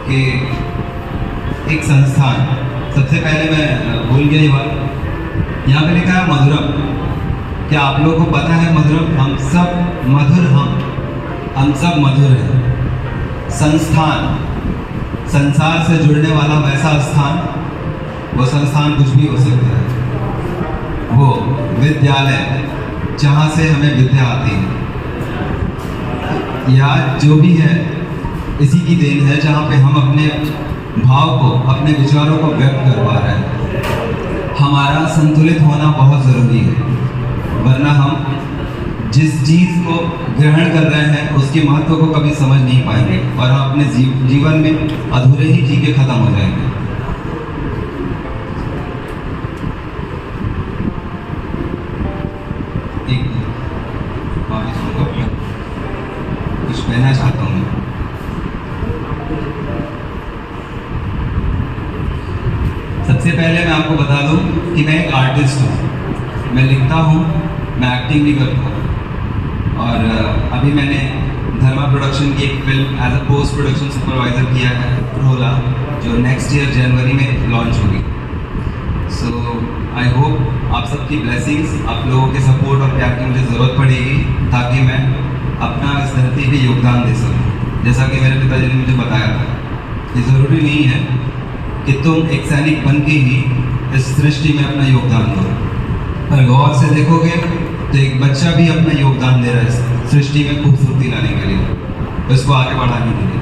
कि एक संस्थान, सबसे पहले मैं भूल गया ये बात, यहाँ पे लिखा है मधुरम। क्या आप लोगों को पता है मधुरम? हम सब मधुर, हम सब मधुर हैं। संस्थान, संसार से जुड़ने वाला वैसा स्थान, वो संस्थान कुछ भी हो सकता है। वो विद्यालय जहाँ से हमें विद्या आती है, या जो भी है इसी की देन है, जहाँ पे हम अपने भाव को, अपने विचारों को व्यक्त कर पा रहे हैं। हमारा संतुलित होना बहुत ज़रूरी है, वरना हम जिस चीज़ को ग्रहण कर रहे हैं उसके महत्व को कभी समझ नहीं पाएंगे और हम अपने जीवन में अधूरे ही जी के खत्म हो जाएंगे। कुछ कहना चाहता हूँ। सबसे पहले मैं आपको बता दूं कि मैं एक आर्टिस्ट हूँ, मैं लिखता हूँ, मैं एक्टिंग भी करता हूँ। और अभी मैंने धर्मा प्रोडक्शन की एक film as a post production supervisor किया है, रोला, जो नेक्स्ट ईयर जनवरी में लॉन्च होगी। सो आई होप आप सबकी ब्लेसिंग्स, आप लोगों के सपोर्ट और प्यार की मुझे ज़रूरत पड़ेगी, ताकि मैं अपना इस धरती पे योगदान दे सकूँ। जैसा कि मेरे पिताजी ने मुझे बताया था कि ज़रूरी नहीं है कि तुम एक सैनिक बन के ही इस सृष्टि में अपना योगदान दो, पर गौर से देखोगे तो एक बच्चा भी अपना योगदान दे रहा है सृष्टि में खूबसूरती लाने के लिए, इसको आगे बढ़ाने के लिए।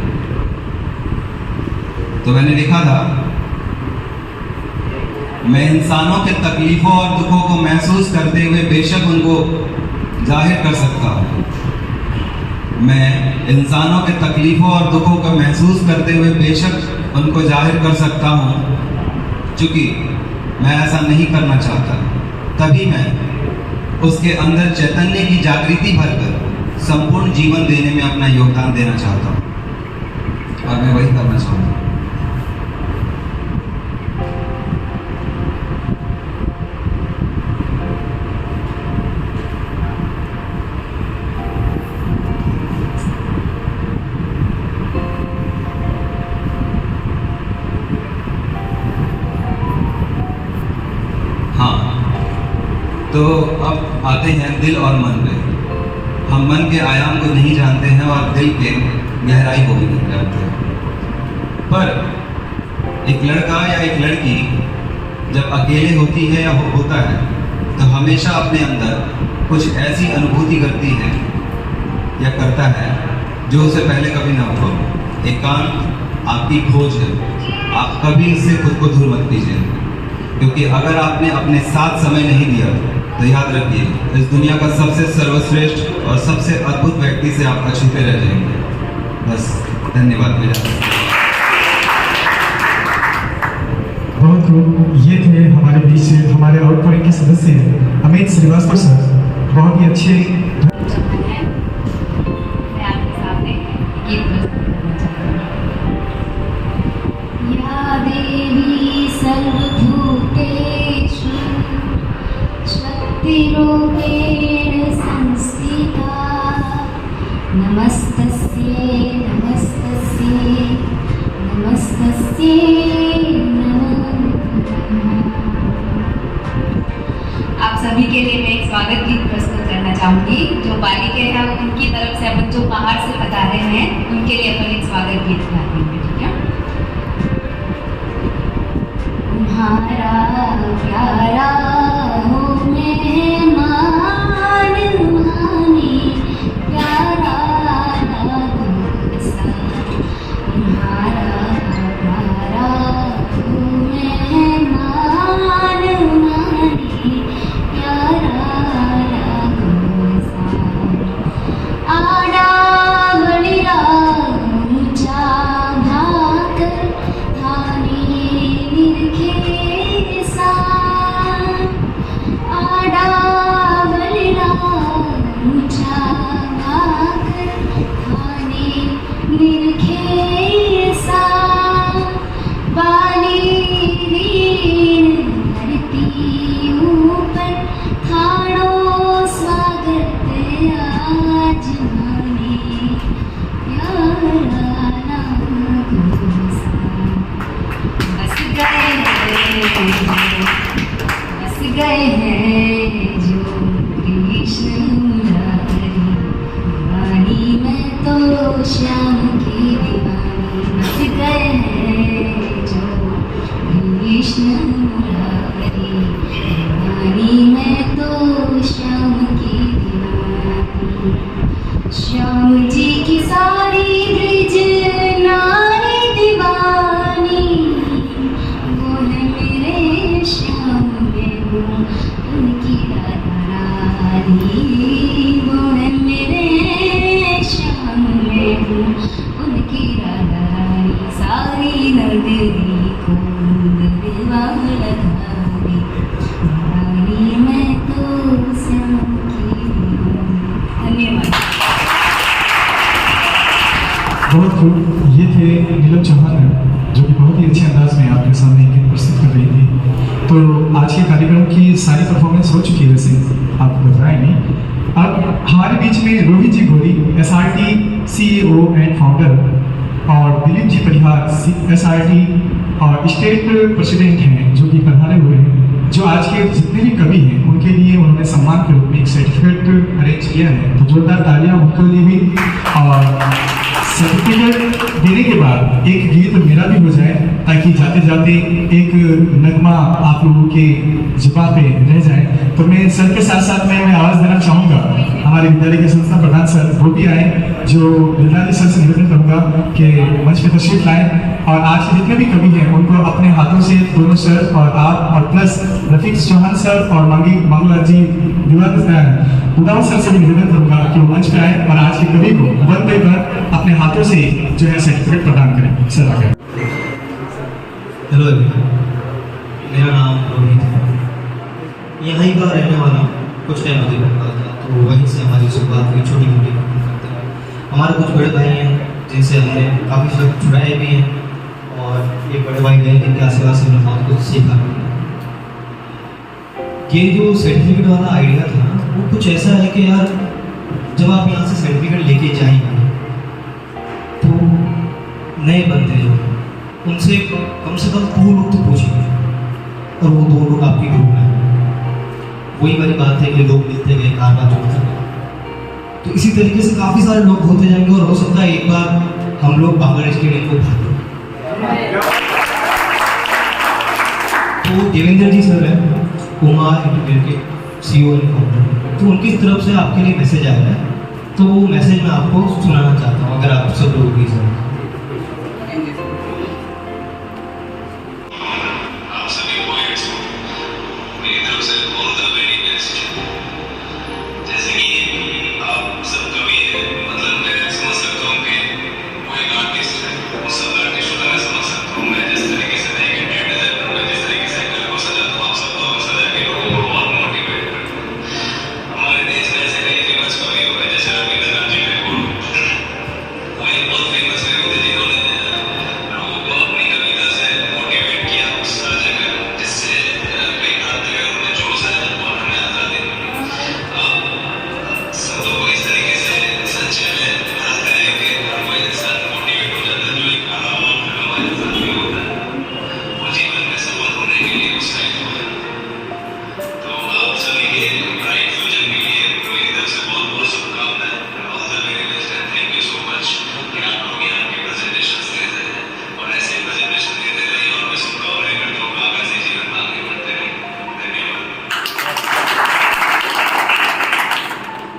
तो मैंने लिखा था, मैं इंसानों के तकलीफों और दुखों को महसूस करते हुए बेशक उनको जाहिर कर सकता हूँ। मैं इंसानों के तकलीफों और दुखों को महसूस करते हुए बेशक उनको जाहिर कर सकता हूँ, चूँकि मैं ऐसा नहीं करना चाहता। तभी मैं उसके अंदर चैतन्य की जागृति भरकर संपूर्ण जीवन देने में अपना योगदान देना चाहता हूँ, और मैं वही करना चाहता हूँ। तो अब आते हैं दिल और मन पे। हम मन के आयाम को नहीं जानते हैं और दिल के गहराई को भी नहीं जानते हैं। पर एक लड़का या एक लड़की जब अकेले होती है या होता है तो हमेशा अपने अंदर कुछ ऐसी अनुभूति करती है या करता है जो उसे पहले कभी ना हुआ। एकांत आपकी खोज है, आप कभी इससे खुद को दूर मत कीजिए, क्योंकि अगर आपने अपने साथ समय नहीं दिया तो याद रखिए, इस दुनिया का सबसे सर्वश्रेष्ठ और सबसे अद्भुत व्यक्ति से आप अछूते रह जाएंगे। बस, धन्यवाद मेरा। बहुत खूब, ये थे हमारे बीच से हमारे आउटपोइंग के सदस्य अमित श्रीवास्तव सर। बहुत ही अच्छे मैं आपके सामने गीत प्रस्तुत करना चाहती हूँ। या देवी सर्वभूतेषु शक्तिरूपेण संस्थिता, नमस्तस्यै नमस्तस्यै नमस्तस्यै नमो नमः। आप सभी के लिए मैं एक स्वागत गीत प्रस्तुत करना चाहूंगी। जो बालिके हैं उनकी तरफ से अपन जो बाहर से बता रहे हैं उनके लिए अपन एक स्वागत गीत गाते हैं, ठीक है? तुम्हारा प्यारा हो मेहमान मानी, प्यारा लगो निरखे सा बाली वीर धरती ऊपर थाड़ो स्वागत आज माने प्यारा नाम घोषा। बस गए हैं जो कृष्ण मुरारी, दीवानी मैं तो श्याम की दीवानी। बस गए हैं जो कृष्ण मुरारी, दीवानी मैं तो श्याम की दीवानी। श्याम जी की सारी ब्रिज नारी दीवानी, वो है मेरे श्याम में हूँ उनकी राधा रानी। वो है मेरे श्याम में हूँ उनकी राधा रानी। सारी नगरी को गरबा लगानी, रानी मैं तो श्याम की दीवानी। धन्यवाद। बहुत खूब। ये थे नीलम चौहान जो कि बहुत ही अच्छे अंदाज में आपके सामने गीत प्रस्तुत कर रही थी। तो आज के कार्यक्रम की सारी परफॉर्मेंस हो चुकी है, वैसे आपको बताया नहीं। अब हमारे बीच में रोहित जी गोरी SRT CEO एंड फाउंडर और दिलीप जी परिहार SRT और स्टेट प्रेसिडेंट हैं जो कि पधारे हुए हैं। जो आज के जितने भी कवि हैं उनके लिए उन्होंने सम्मान के रूप में एक सर्टिफिकेट अरेंज किया है, तो जोरदार तालियां उनके लिए भी। और सर्टिफिकेट देने के बाद एक गीत मेरा भी हो जाए ताकि जाते जाते एक नगमा आप लोगों के जुबान पे रह जाए। तो मैं सर के साथ साथ मैं आवाज़ देना चाहूँगा हमारे विद्यालय के संस्था प्रधान सर वो भी आए, जो विद्यालय सर से निवेदन करूँगा कि मंच पे तशरीफ लाएं और आज के जितने भी कवि हैं उनको अपने हाथों से दोनों सर और आप और प्लस रफीक चौहान सर और मंगला जी उदाव सर से भी निवेदन करूँगा कि वो मंच पे आए और आज के कवि को बल पे कर अपने हाथों से जो है सर्टिफिकेट प्रदान करें। सर आगे। हेलो एवरीवन, मेरा नाम रोहित है, यहीं का रहने वाला। कुछ टाइम अभी रहता था तो वहीं से हमारी शुरुआत हुई, छोटी मोटी करते हैं। हमारे कुछ बड़े भाई हैं जिनसे हमने काफ़ी सब छुड़ाए भी हैं और एक बड़े भाई गए जिनके आशीर्वाद से हमने बहुत कुछ सीखा भी। ये जो सर्टिफिकेट वाला आइडिया था वो कुछ ऐसा है कि यार जब आप यहाँ से सर्टिफिकेट लेके जाएंगे तो नए बंदे जो उनसे कम से कम 2 लोग तो पूछेंगे और वो 2 लोग आपके ग्रुप में। वही वाली बात है कि लोग मिलते गए, कारवा जोड़ते गए, तो इसी तरीके से काफ़ी सारे लोग होते जाएंगे और हो सकता है एक बार हम लोग बाबर स्टेडियम को भागें। तो देवेंद्र जी सर हैं उमा इंटरव्यू के CEO एंड फाउंडर, तो उनकी तरफ से आपके लिए मैसेज आया है, तो वो मैसेज मैं आपको सुनाना चाहता हूँ अगर आप सब लोग भी सर।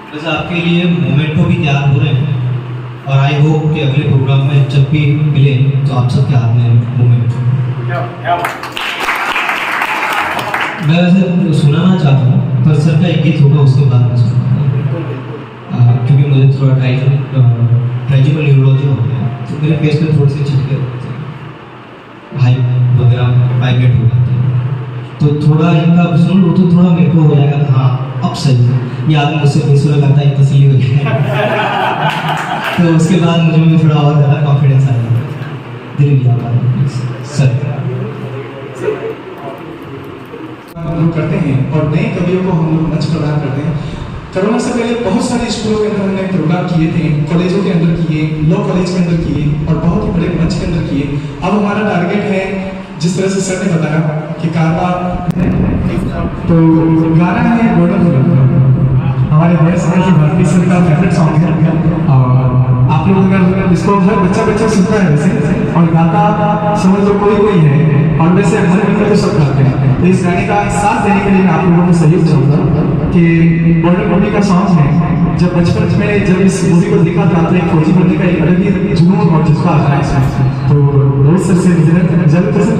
बस आपके लिए मोमेंटो भी तैयार हो रहे हैं और आई होप कि अगले प्रोग्राम में जब भी मिले तो आप सबके हाथ में मोमेंटो। मैं वैसे सुनाना चाहता हूँ पर सर का एक गीत होगा उसके बाद मैं सुनाऊंगा, क्योंकि मुझे थोड़ा ट्राइजिकल न्यूरोलॉजी हो गया तो मेरे फेस पे थोड़े से छिटके होते हैं, हाई वगैरह वाइब्रेट हो जाते हैं, तो थोड़ा इनका सुन लो तो थोड़ा मेरे को हो जाएगा हाँ अब सही है। ये आदमी मुझसे बेसुरा करता है, तसल्ली हो गया। तो उसके बाद मुझे भी थोड़ा और ज़्यादा कॉन्फिडेंस आया, दिल भी आता है सर। हम लोग करते हैं और नए कवियों को हम लोग मंच प्रदान करते हैं। कोरोना से पहले बहुत सारे स्कूलों के अंदर हमने प्रोग्राम किए थे, कॉलेजों के अंदर किए, लॉ कॉलेज के अंदर किए और बहुत ही बड़े मंच के अंदर किए। अब हमारा टारगेट है, जिस तरह से सर ने बताया कि कारवा, तो गाना है गोल्डन फिल्म, हमारे देश की भारतीय सर का फेवरेट सॉन्ग है और आप लोग अगर इसको हर बच्चा सुनता है वैसे और गाता समझ लो कोई है और वैसे हर में तो सब गाते हैं। तो इस गाने का साथ देने के लिए मैं आप लोगों को सहयोग चाहूँगा कि गोल्डन मूवी का सॉन्ग है। जब बचपन में जब इस मूवी को देखा था तो एक फौजी बनने का एक अलग ही जुनून और जज्बा आता है इसमें। तो रोहित सर से जरूर पसंद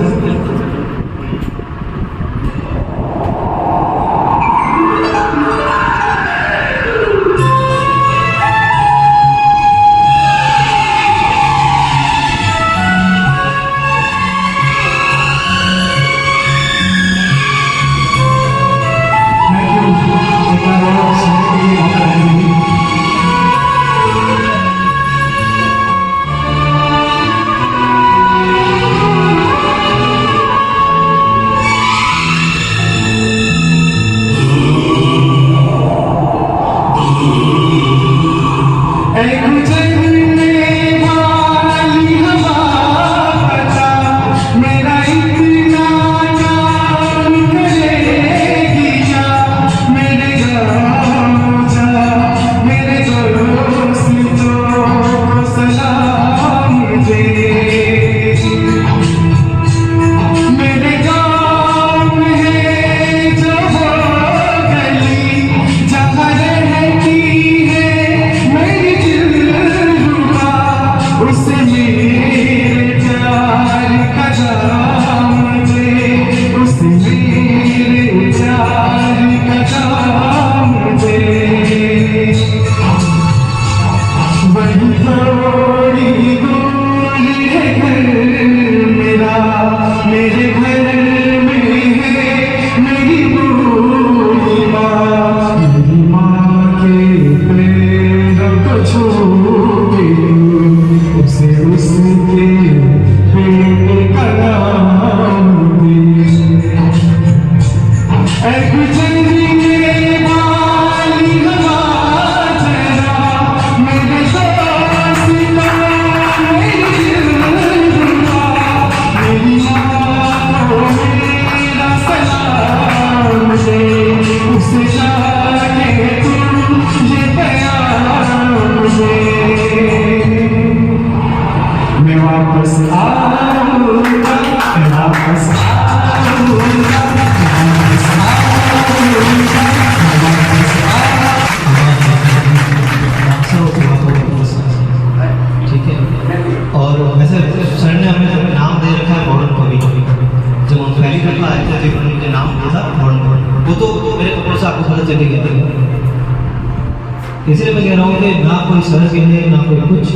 इसलिए मैं कह रहा हूँ कि ना कोई सर्च है ना कोई कुछ,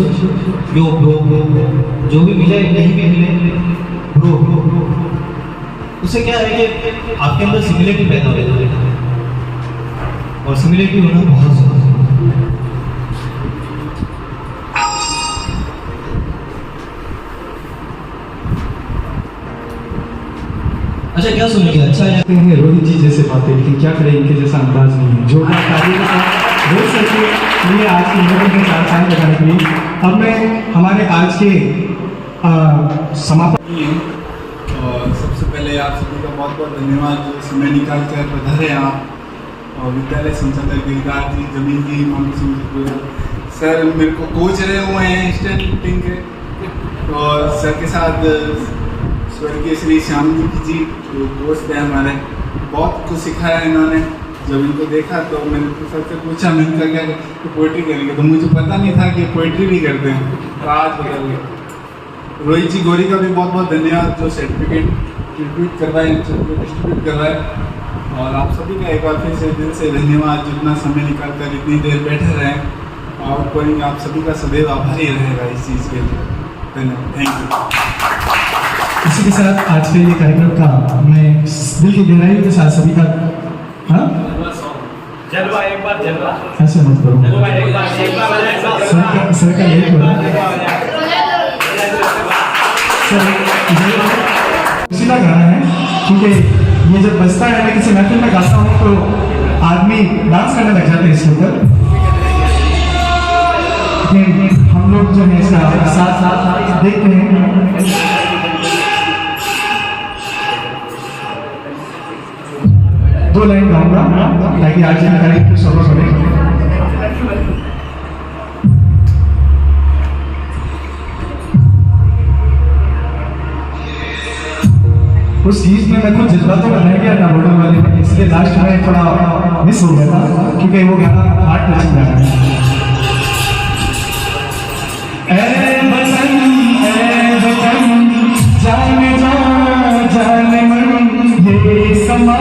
जो भी मिले नहीं भी मिले ब्रो, उससे क्या है कि आपके अंदर सिमिलरिटी पैदा हो जाती है और सिमिलरिटी होना बहुत जरूरी है। अच्छा क्या सुनेंगे? अच्छा कहते हैं रोहित जी जैसे बातें, लेकिन क्या करें इनके जैसा अंदाज नहीं है। जो कार्य के साथ रोहित सर के लिए आज की मीटिंग में 4 साल लगाने के लिए अब मैं हमारे आज के समापन और सबसे पहले आप सभी का बहुत बहुत धन्यवाद जो समय निकाल कर पधारे आप। और विद्यालय संचालक गिरगार जी, जमीन जी, मानव सिंह सर मेरे को कोच रहे हुए हैं इंस्टेंट मीटिंग के, और सर के साथ स्वर्गीय श्री श्याम जी जो दोस्त हैं हमारे, बहुत कुछ सिखाया इन्होंने। जब इनको देखा तो मैंने सबसे पूछा, मैंने कहा क्या तो पोइट्री करेंगे, तो मुझे पता नहीं था कि पोइट्री भी करते हैं, तो आज बदल गए। रोहित जी गौरी का भी बहुत बहुत धन्यवाद जो सर्टिफिकेट डिस्ट्रीब्यूट करवाए। और आप सभी का एक बार फिर से दिल से धन्यवाद, जितना समय निकाल कर इतनी देर बैठे रहें। और कोई आप सभी का सदैव आभारी रहेगा इस चीज़ के लिए। धन्यवाद, थैंक यू। इसी के साथ आज के ये कार्यक्रम का मैं दिल की गहराई के साथ सभी का जलवा एक बार जलवा ऐसे मत करो जलवा एक बार सर का यही बोला उसी का गाना है क्योंकि ये जब बजता है मैं किसी महफिल में गाता हूँ तो आदमी डांस करने लग जाते हैं इसके ऊपर। हम लोग जो है इसका साथ साथ देखते हैं। दो लाइन गाऊंगा ताकि आज की तारीख को सबक बने। उस चीज में मैं कुछ जज्बातों में रह गया था होटल वाले में, इसलिए लास्ट में थोड़ा मिस हो गया था क्योंकि वो गाना हार्ट टचिंग गाना है। ऐ वतन जाने जा जाने मन ये समा